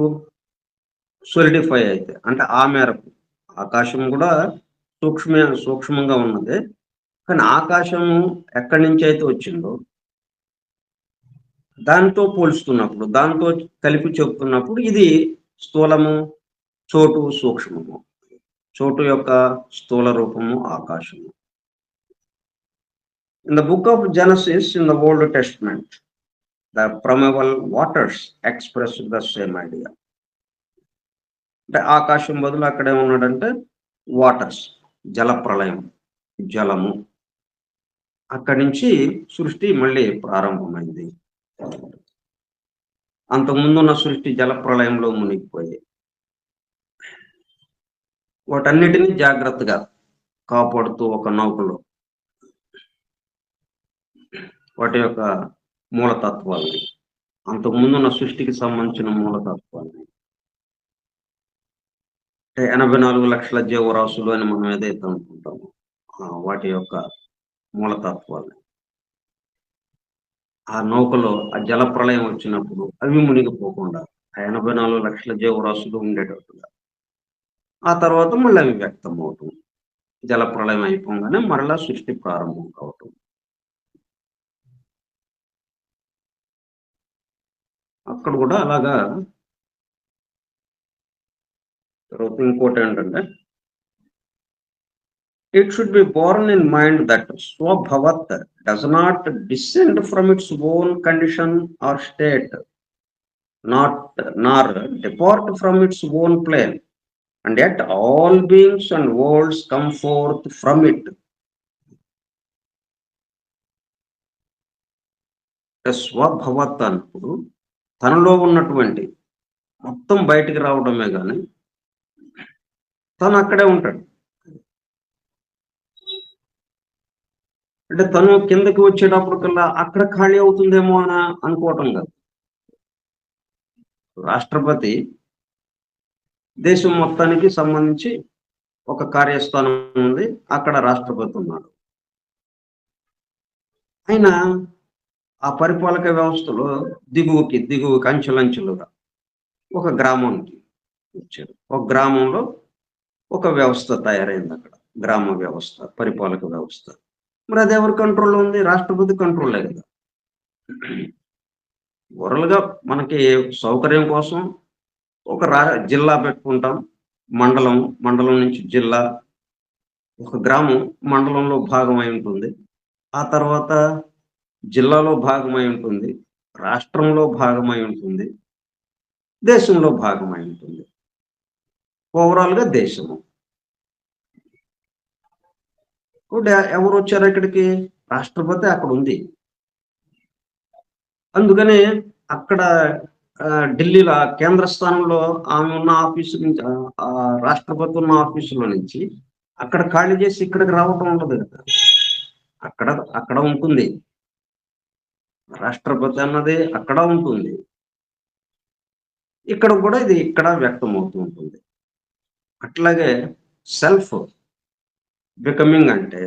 సోలిడిఫై అయితే అంటే ఆ మేరకు ఆకాశం కూడా సూక్ష్మంగా ఉన్నదే. కానీ ఆకాశము ఎక్కడి నుంచి అయితే వచ్చిందో దాంతో పోల్చుతున్నప్పుడు, దాంతో కలిపి చెప్తున్నప్పుడు ఇది స్థూలము, చోటు సూక్ష్మము. చోటు యొక్క స్థూల రూపము ఆకాశము. In the book of Genesis in the Old Testament the primeval waters express the same idea. అంటే ఆకాశం బదులు అక్కడ ఏమన్నాడంటే వాటర్స్, జల ప్రళయం, జలము. అక్కడి నుంచి సృష్టి మళ్ళీ ప్రారంభమైంది. అంతకుముందున్న సృష్టి జల ప్రళయంలో మునిగిపోయి వాటన్నిటినీ జాగ్రత్తగా కాపాడుతూ ఒక నౌకలో వాటి యొక్క మూలతత్వాల్ని, అంతకుముందున్న సృష్టికి సంబంధించిన మూలతత్వాల్ని, అంటే 84 లక్షల జీవరాశులు అని మనం ఏదైతే అనుకుంటామో వాటి యొక్క మూలతత్వాల్ని ఆ నౌకలో ఆ జల ప్రళయం వచ్చినప్పుడు అవి మునిగిపోకుండా ఆ 84 లక్షల జీవరాశులు ఉండేటట్టుగా, ఆ తర్వాత మళ్ళీ అవి వ్యక్తం అవుతుంది. జల ప్రళయం అయిపోగానే మరలా సృష్టి ప్రారంభం కావటం. అక్కడ కూడా అలాగా. తర్వాత ఇంకోటి ఏంటంటే, it should be borne in mind that Swabhavat does not descend from its own condition or state, nor depart from its own plane, and yet all beings and worlds come forth from it. స్వభవత్ అన్నప్పుడు తనలో ఉన్నటువంటి మొత్తం బయటికి రావడమే కానీ తను అక్కడే ఉంటాడు. అంటే తను కిందకి వచ్చేటప్పటికల్లా అక్కడ ఖాళీ అవుతుందేమో అని అనుకోవటం కాదు. రాష్ట్రపతి దేశం మొత్తానికి సంబంధించి ఒక కార్యస్థానం ఉంది, అక్కడ రాష్ట్రపతి ఉన్నాడు. ఆయన ఆ పరిపాలక వ్యవస్థలో దిగువకి అంచెలంచెలుగా ఒక గ్రామానికి వచ్చారు. ఒక గ్రామంలో ఒక వ్యవస్థ తయారైంది అక్కడ, గ్రామ వ్యవస్థ, పరిపాలక వ్యవస్థ. మరి అది ఎవరి కంట్రోల్లో ఉంది? రాష్ట్రపతి కంట్రోలే కదా. ఓవరాల్గా మనకి సౌకర్యం కోసం ఒక జిల్లా పెట్టుకుంటాం, మండలం నుంచి జిల్లా, ఒక గ్రామం మండలంలో భాగమై ఉంటుంది, ఆ తర్వాత జిల్లాలో భాగమై ఉంటుంది, రాష్ట్రంలో భాగమై ఉంటుంది, దేశంలో భాగమై ఉంటుంది. ఓవరాల్గా దేశము. ఎవరు వచ్చారు ఇక్కడికి? రాష్ట్రపతి అక్కడ ఉంది. అందుకనే అక్కడ ఢిల్లీలో కేంద్ర స్థానంలో ఆమె ఉన్న ఆఫీసు నుంచి, రాష్ట్రపతి ఉన్న ఆఫీసులో నుంచి అక్కడ ఖాళీ చేసి ఇక్కడికి రావటం ఉండదు కదా. అక్కడ అక్కడ ఉంటుంది, రాష్ట్రపతి అన్నది అక్కడ ఉంటుంది, ఇక్కడ కూడా ఇది ఇక్కడ వ్యక్తం అవుతూ ఉంటుంది. అట్లాగే సెల్ఫ్ బికమింగ్ అంటే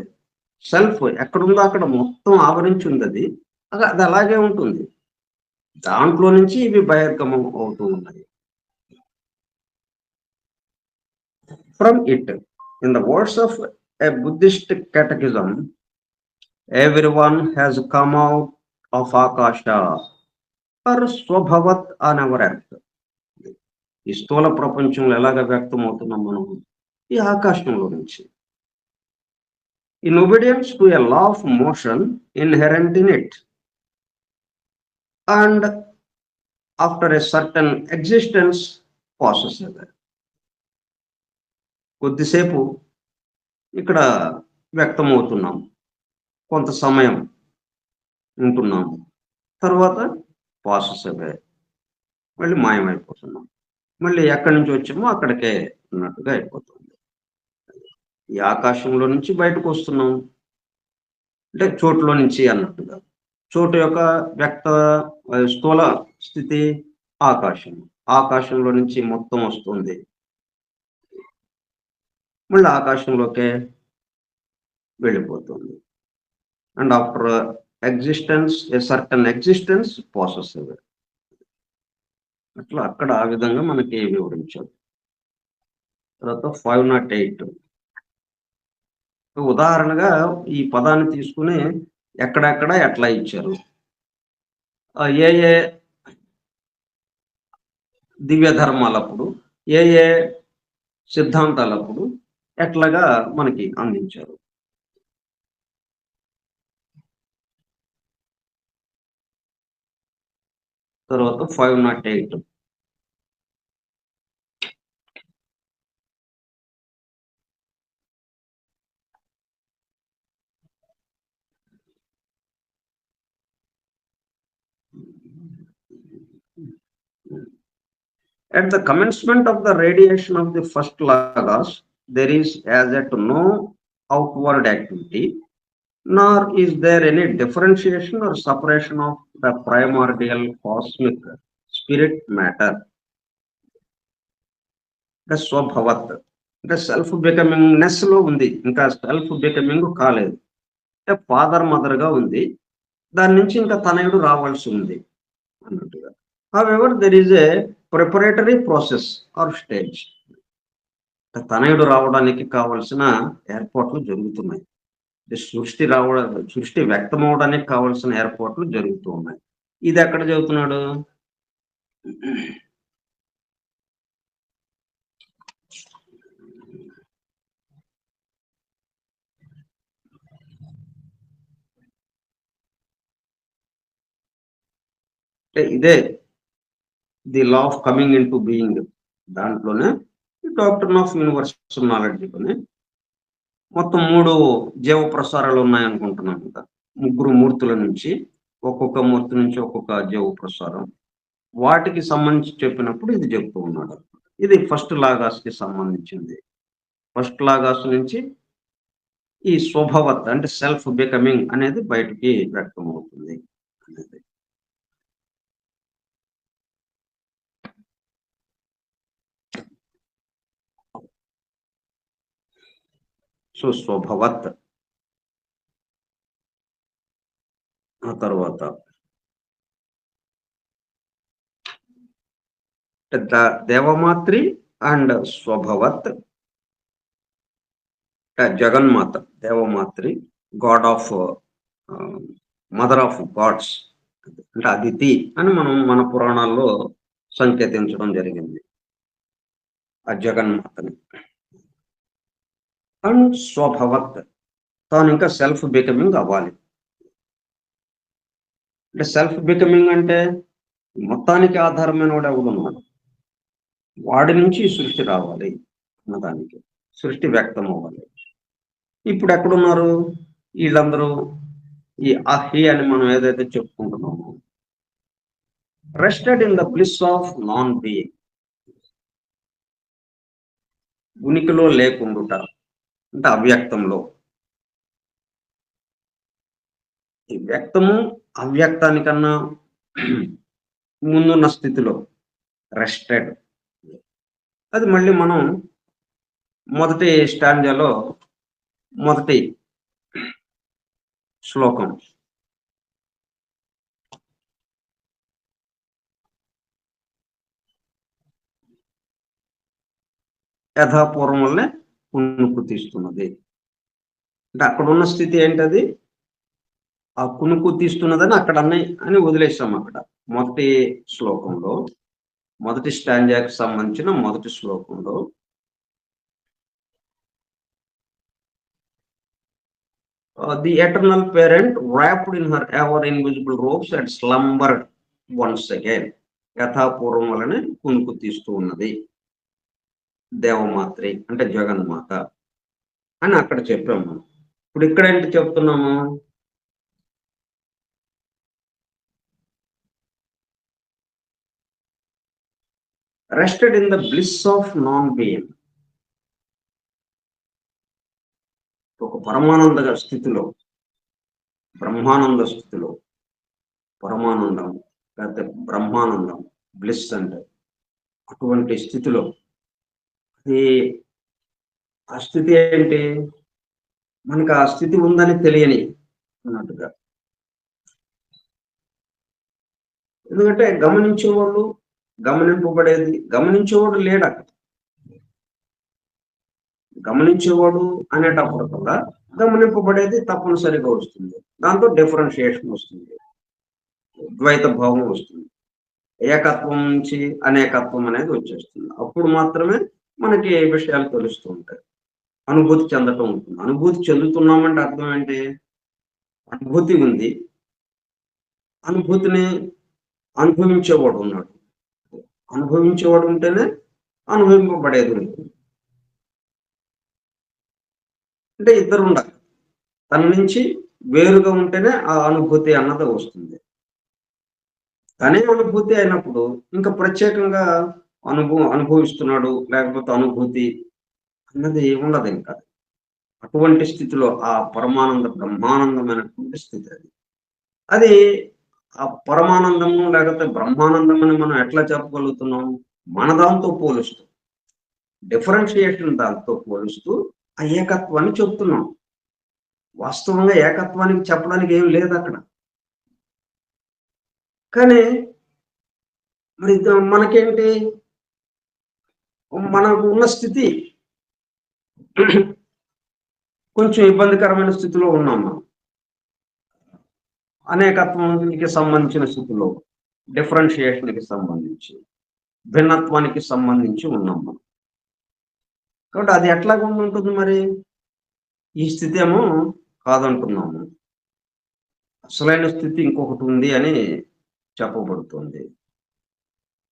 సెల్ఫ్ ఎక్కడుందో అక్కడ మొత్తం ఆవరించి ఉంది, అది అలాగే ఉంటుంది. దాంట్లో నుంచి ఇవి బహిర్గమం అవుతూ ఉన్నాయి. From it, in the words of a Buddhist catechism, everyone has come out of Akasha or Swabhavat on our earth. ఈ స్థూల ప్రపంచంలో ఎలాగ వ్యక్తం అవుతున్నాం మనం? ఈ ఆకాశంలో నుంచి. in obedience to a law of motion inherent in it, and after a certain existence passes away. కొద్దిసేపు ఇక్కడ వ్యక్తమవుతున్నాం, కొంత సమయం ఉంటున్నాము, తర్వాత పాసెస్ అవే, మళ్ళీ మాయమైపోతున్నాం, మళ్ళీ ఎక్కడి నుంచి వచ్చామో అక్కడికే ఉన్నట్టుగా అయిపోతుంది. ఈ ఆకాశంలో నుంచి బయటకు వస్తున్నాం అంటే చోటులో నుంచి అన్నట్టుగా. చోటు యొక్క వ్యక్త స్థూల స్థితి ఆకాశం, ఆకాశంలో నుంచి మొత్తం వస్తుంది, మళ్ళీ ఆకాశంలోకే వెళ్ళిపోతుంది. And after existence a certain existence passes away. అట్లా అక్కడ ఆ విధంగా మనకి వివరించారు. తర్వాత 508 ఉదాహరణగా ఈ పదాన్ని తీసుకుని ఎక్కడెక్కడ ఎట్లా ఇచ్చారు, ఏ ఏ దివ్య ధర్మాలప్పుడు, ఏ ఏ సిద్ధాంతాలప్పుడు ఎట్లాగా మనకి అందించారు. తర్వాత 508 At the commencement of the radiation of the first logos, there is as yet no outward activity, nor is there any differentiation or separation of the primordial cosmic spirit matter. The స్వభవత్ అంటే self బికమింగ్నెస్ లో ఉంది, ఇంకా self becoming కాలేదు. అంటే father mother గా ఉంది, దాని నుంచి ఇంకా తనయుడు రావాల్సి ఉంది అన్నట్టుగా. However, there is a preparatory process or stage. తనయుడు రావడానికి కావలసిన ఏర్పాట్లు జరుగుతున్నాయి. సృష్టి వ్యక్తం అవడానికి కావలసిన ఏర్పాట్లు జరుగుతూ ఉన్నాయి. ఇది ఎక్కడ చెబుతున్నాడు? ఇదే the law of coming in to being. దాంట్లోనే డాక్టర్ ఆఫ్ యూనివర్సల్ నాలెడ్జ్లోనే మొత్తం 3 జీవ ప్రసారాలు ఉన్నాయనుకుంటున్నాం. ఇంకా 3 మూర్తుల నుంచి, ఒక్కొక్క మూర్తి నుంచి ఒక్కొక్క జీవ ప్రసారం, వాటికి సంబంధించి చెప్పినప్పుడు ఇది చెప్తూ ఉన్నాడు. ఇది ఫస్ట్ లాగాస్ కి సంబంధించింది. ఫస్ట్ లాగాస్ నుంచి ఈ స్వభవత్ అంటే సెల్ఫ్ బికమింగ్ అనేది బయటికి వ్యక్తం అవుతుంది అనేది. సో స్వభవత్. ఆ తర్వాత దేవమాత్రి అండ్ స్వభవత్, జగన్మాత Devamatri, god of mother of gods అంటే అదితి అని మనం మన పురాణాల్లో సంకేతించడం జరిగింది ఆ జగన్మాతని. అండ్ స్వభవత్, తాను ఇంకా సెల్ఫ్ బికమింగ్ అవ్వాలి. అంటే సెల్ఫ్ బికమింగ్ అంటే మొత్తానికి ఆధారమైన వాడు ఎవడున్నాడు, వాడి నుంచి సృష్టి రావాలి అన్నదానికి, సృష్టి వ్యక్తం అవ్వాలి. ఇప్పుడు ఎక్కడున్నారు వీళ్ళందరూ? ఈ అహి అని మనం ఏదైతే చెప్పుకుంటున్నామో, rested in the bliss of non being, ఉనికిలో లేకుండుట అంటే అవ్యక్తంలో. ఈ వ్యక్తము అవ్యక్తానికన్నా ముందున్న స్థితిలో రెస్టెడ్. అది మళ్ళీ మనం మొదటి స్టాంజాలో మొదటి శ్లోకం, యథాపూర్వం వల్లే కునుకు తీస్తున్నది అంటే అక్కడ ఉన్న స్థితి ఏంటది? ఆ కునుకు తీస్తున్నదని అక్కడ అన్నయ్య అని వదిలేసాం. అక్కడ మొదటి శ్లోకంలో, మొదటి స్టాంజాకి సంబంధించిన మొదటి శ్లోకంలో the eternal parent wrapped in her ever invisible robes and slumbered once again. యథాపూర్వం వలనే కునుకు తీస్తూ ఉన్నది దేవమాత్రి అంటే జగన్మాత అని అక్కడ చెప్పాము మనం. ఇప్పుడు ఇక్కడ ఏంటి చెప్తున్నాము? Rested in the bliss of non being. ఒక పరమానంద స్థితిలో, బ్రహ్మానంద స్థితిలో, పరమానందం లేకపోతే బ్రహ్మానందం, బ్లిస్ అంటే అటువంటి స్థితిలో, అది ఆ స్థితి ఏంటి? మనకు ఆ స్థితి ఉందని తెలియని అన్నట్టుగా. ఎందుకంటే గమనించేవాళ్ళు, గమనింపబడేది, గమనించేవాడు లేడు అక్కడ. గమనించేవాడు అనేటప్పుడు కూడా గమనింపబడేది తప్పనిసరిగా వస్తుంది. దాంతో డిఫరెన్షియేషన్ వస్తుంది, ద్వైత భావం వస్తుంది, ఏకత్వం నుంచి అనేకత్వం అనేది వచ్చేస్తుంది. అప్పుడు మాత్రమే మనకి ఏ విషయాలు తెలుస్తూ ఉంటాయి, అనుభూతి చెందటం ఉంటుంది. అనుభూతి చెందుతున్నామంటే అర్థం ఏంటి? అనుభూతి ఉంది, అనుభూతిని అనుభవించేవాడు ఉన్నాడు. అనుభవించేవాడు ఉంటేనే అనుభవింపబడేది ఉంటుంది. అంటే ఇద్దరు ఉండాలి. తన నుంచి వేరుగా ఉంటేనే ఆ అనుభూతి అన్నది వస్తుంది. తనే అనుభూతి అయినప్పుడు ఇంకా ప్రత్యేకంగా అనుభవిస్తున్నాడు లేకపోతే అనుభూతి అన్నది ఉండదు ఇంకా. అటువంటి స్థితిలో ఆ పరమానంద బ్రహ్మానందమైనటువంటి స్థితి అది. అది ఆ పరమానందము లేకపోతే బ్రహ్మానందం అని మనం ఎట్లా చెప్పగలుగుతున్నాం? మన దాంతో పోలుస్తూ, డిఫరెన్షియేషన్ దాంతో పోలుస్తూ ఆ ఏకత్వాన్ని చెప్తున్నాం. వాస్తవంగా ఏకత్వానికి చెప్పడానికి ఏం లేదు అక్కడ. కానీ మరి మనకేంటి, మనకు ఉన్న స్థితి కొంచెం ఇబ్బందికరమైన స్థితిలో ఉన్నాం మనం. అనేకత్వానికి సంబంధించిన స్థితిలో, డిఫరెన్షియేషన్కి సంబంధించి, భిన్నత్వానికి సంబంధించి ఉన్నాం మనం. కాబట్టి అది ఎట్లాగా ఉంటుంది మరి? ఈ స్థితి ఏమో కాదంటున్నాము, అసలైన స్థితి ఇంకొకటి ఉంది అని చెప్పబడుతుంది.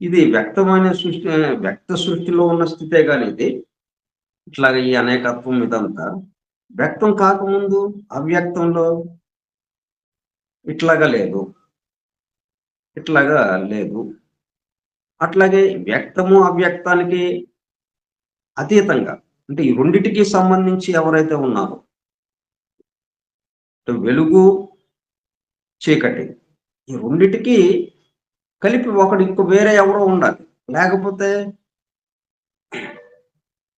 ఇది వ్యక్తమైన సృష్టి, వ్యక్త సృష్టిలో ఉన్న స్థితే కానీ ఇది ఇట్లాగ ఈ అనేకత్వం ఇదంతా వ్యక్తం కాకముందు అవ్యక్తంలో ఇట్లాగా లేదు, ఇట్లాగా లేదు. అట్లాగే వ్యక్తము అవ్యక్తానికి అతీతంగా, అంటే ఈ రెండిటికి సంబంధించి ఎవరైతే ఉన్నారో, వెలుగు చీకటి, ఈ రెండిటికి కలిపి ఒకడు ఇంకో వేరే ఎవరో ఉండాలి. లేకపోతే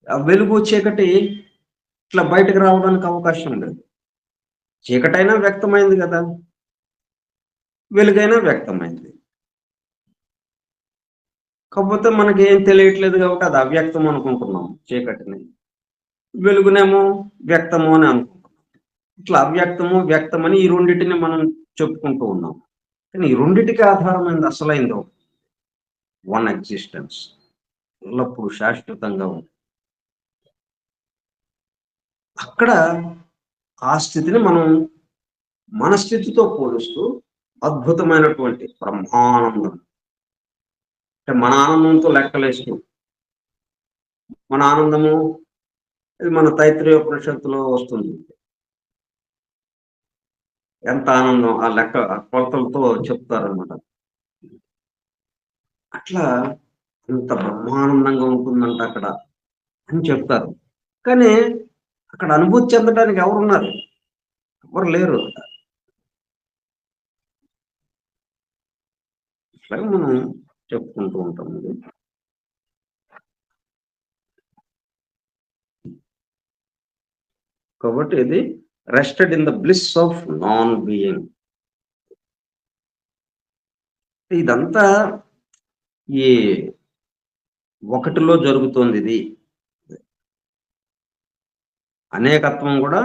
ఆ వెలుగు చీకటి ఇట్లా బయటకు రావడానికి అవకాశం లేదు. చీకటైనా వ్యక్తమైంది కదా, వెలుగైనా వ్యక్తమైంది. కాకపోతే మనకి ఏం తెలియట్లేదు కాబట్టి అది అవ్యక్తం అనుకుంటున్నాం చీకటిని, వెలుగునేమో వ్యక్తము అని అనుకుంటున్నాం. ఇట్లా అవ్యక్తము వ్యక్తమని ఈ రెండింటిని మనం చెప్పుకుంటూ ఉన్నాం. కానీ ఈ రెండింటికి ఆధారమైంది అసలైంది వన్ ఎగ్జిస్టెన్స్, ఎల్లప్పుడూ శాశ్వతంగా ఉంది. అక్కడ ఆ స్థితిని మనం మన స్థితితో పోలుస్తూ అద్భుతమైనటువంటి బ్రహ్మానందం, అంటే మన ఆనందంతో లెక్కలేస్తూ, మన ఆనందము ఇది మన తైత్రీయ ఉపనిషత్తులో వస్తుంది. ఎంత ఆనందం ఆ లెక్క కొలతలతో చెప్తారనమాట. అట్లా ఇంత బ్రహ్మానందంగా ఉంటుందంట అక్కడ అని చెప్తారు. కానీ అక్కడ అనుభూతి చెందడానికి ఎవరున్నారు? ఎవరు లేరు. అట్లాగే మనం చెప్పుకుంటూ ఉంటాం. కాబట్టి ఇది rested in the bliss of non being. ఇదంతా ఈ ఒకటిలో జరుగుతోంది. ఇది అనేకత్వం కూడా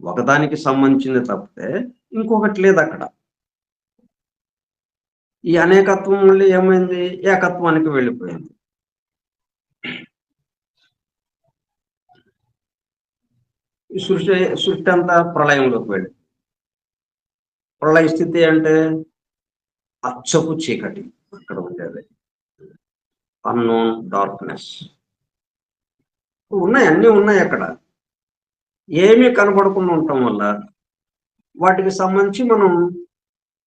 ఒకదానికి సంబంధించింది తప్పితే ఇంకొకటి లేదు అక్కడ. ఈ అనేకత్వం మళ్ళీ ఏమైంది? ఏకత్వానికి వెళ్ళిపోయింది. ఈ సృష్టి అంతా ప్రళయంలోకి వెళ్ళి, ప్రళయ స్థితి అంటే అచ్చపు చీకటి అక్కడ ఉండేది, అన్నోన్ డార్క్నెస్. ఉన్నాయి, అన్నీ ఉన్నాయి అక్కడ. ఏమీ కనపడకుండా ఉండటం వల్ల వాటికి సంబంధించి మనం,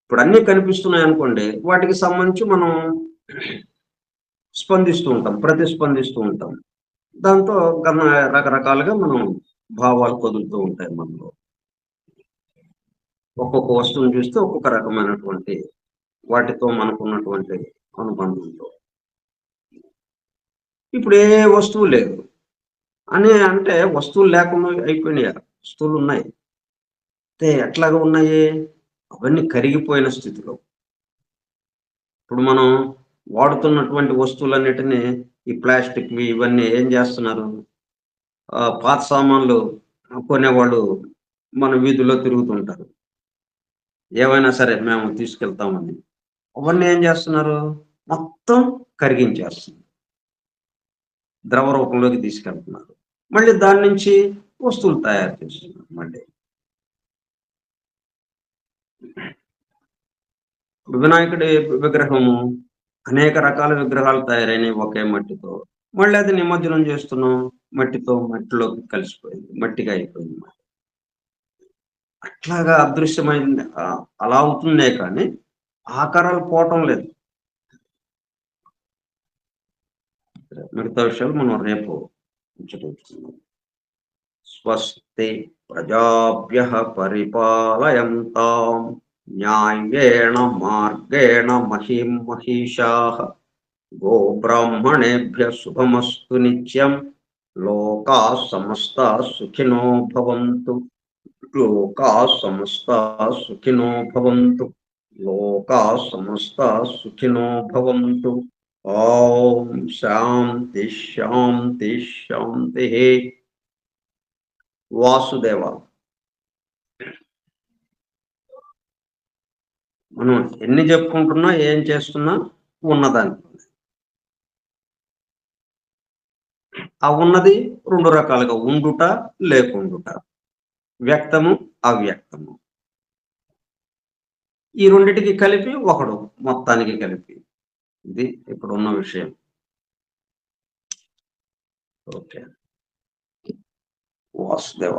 ఇప్పుడు అన్నీ కనిపిస్తున్నాయి అనుకోండి, వాటికి సంబంధించి మనం స్పందిస్తూ ఉంటాం, ప్రతిస్పందిస్తూ ఉంటాం. దాంతో రకరకాలుగా మనం భావాలు కదులుతూ ఉంటాయి మనలో. ఒక్కొక్క వస్తువుని చూస్తే ఒక్కొక్క రకమైనటువంటి వాటితో మనకున్నటువంటి అనుబంధంతో. ఇప్పుడు ఏ వస్తువు లేదు అని అంటే, వస్తువులు లేకుండా అయిపోయినాయి. వస్తువులు ఉన్నాయి, అయితే ఎట్లాగా ఉన్నాయి, అవన్నీ కరిగిపోయిన స్థితిలో. ఇప్పుడు మనం వాడుతున్నటువంటి వస్తువులన్నిటినీ, ఈ ప్లాస్టిక్వి ఇవన్నీ ఏం చేస్తున్నారు, పాత సామాన్లు కొనేవాళ్ళు మన వీధుల్లో తిరుగుతుంటారు. ఏవైనా సరే మేము తీసుకెళ్తామని. అవన్నీ ఏం చేస్తున్నారు, మొత్తం కరిగించేస్తున్నారు. ద్రవ రూపంలోకి తీసుకెళ్తున్నారు. మళ్ళీ దాని నుంచి వస్తువులు తయారు చేస్తున్నారు మళ్ళీ. ఇప్పుడు వినాయకుడి విగ్రహము, అనేక రకాల విగ్రహాలు తయారైనవి ఒకే మట్టితో. మళ్ళీ అది నిమజ్జనం చేస్తున్నాం, మట్టిలోకి కలిసిపోయింది, మట్టిగా అయిపోయింది. అట్లాగా అదృశ్యమైంది. అలా అవుతుందే కానీ ఆకారాలు పోవటం లేదు. మిగతా విషయాలు మనం రేపు ముచ్చటించుకుందాం. స్వస్తి ప్రజాభ్యః పరిపాలయంతాం న్యాయేణ మార్గేణ మహిం మహిషాః గోబ్రాహ్మణేభ్యः శుభమస్తు నిత్యం. లోకాః సమస్తాః సుఖినో భవంతు. లోకాః సమస్తాః సుఖినో భవంతు. లోకాః సమస్తాః సుఖినో భవంతు. ఓం శాంతి శాంతి శాంతి. వాసుదేవ. మనం ఎన్ని చెప్పుకుంటున్నా, ఏం చేస్తున్నా ఉన్నదాన్ని. ఆ ఉన్నది రెండు రకాలుగా, ఉండుట, లేకుండుట, వ్యక్తము, అవ్యక్తము. ఈ రెండిటికి కలిపి ఒకడు, మొత్తానికి కలిపి. ఇది ఇప్పుడున్న విషయం. ఓకే. వాసుదేవ.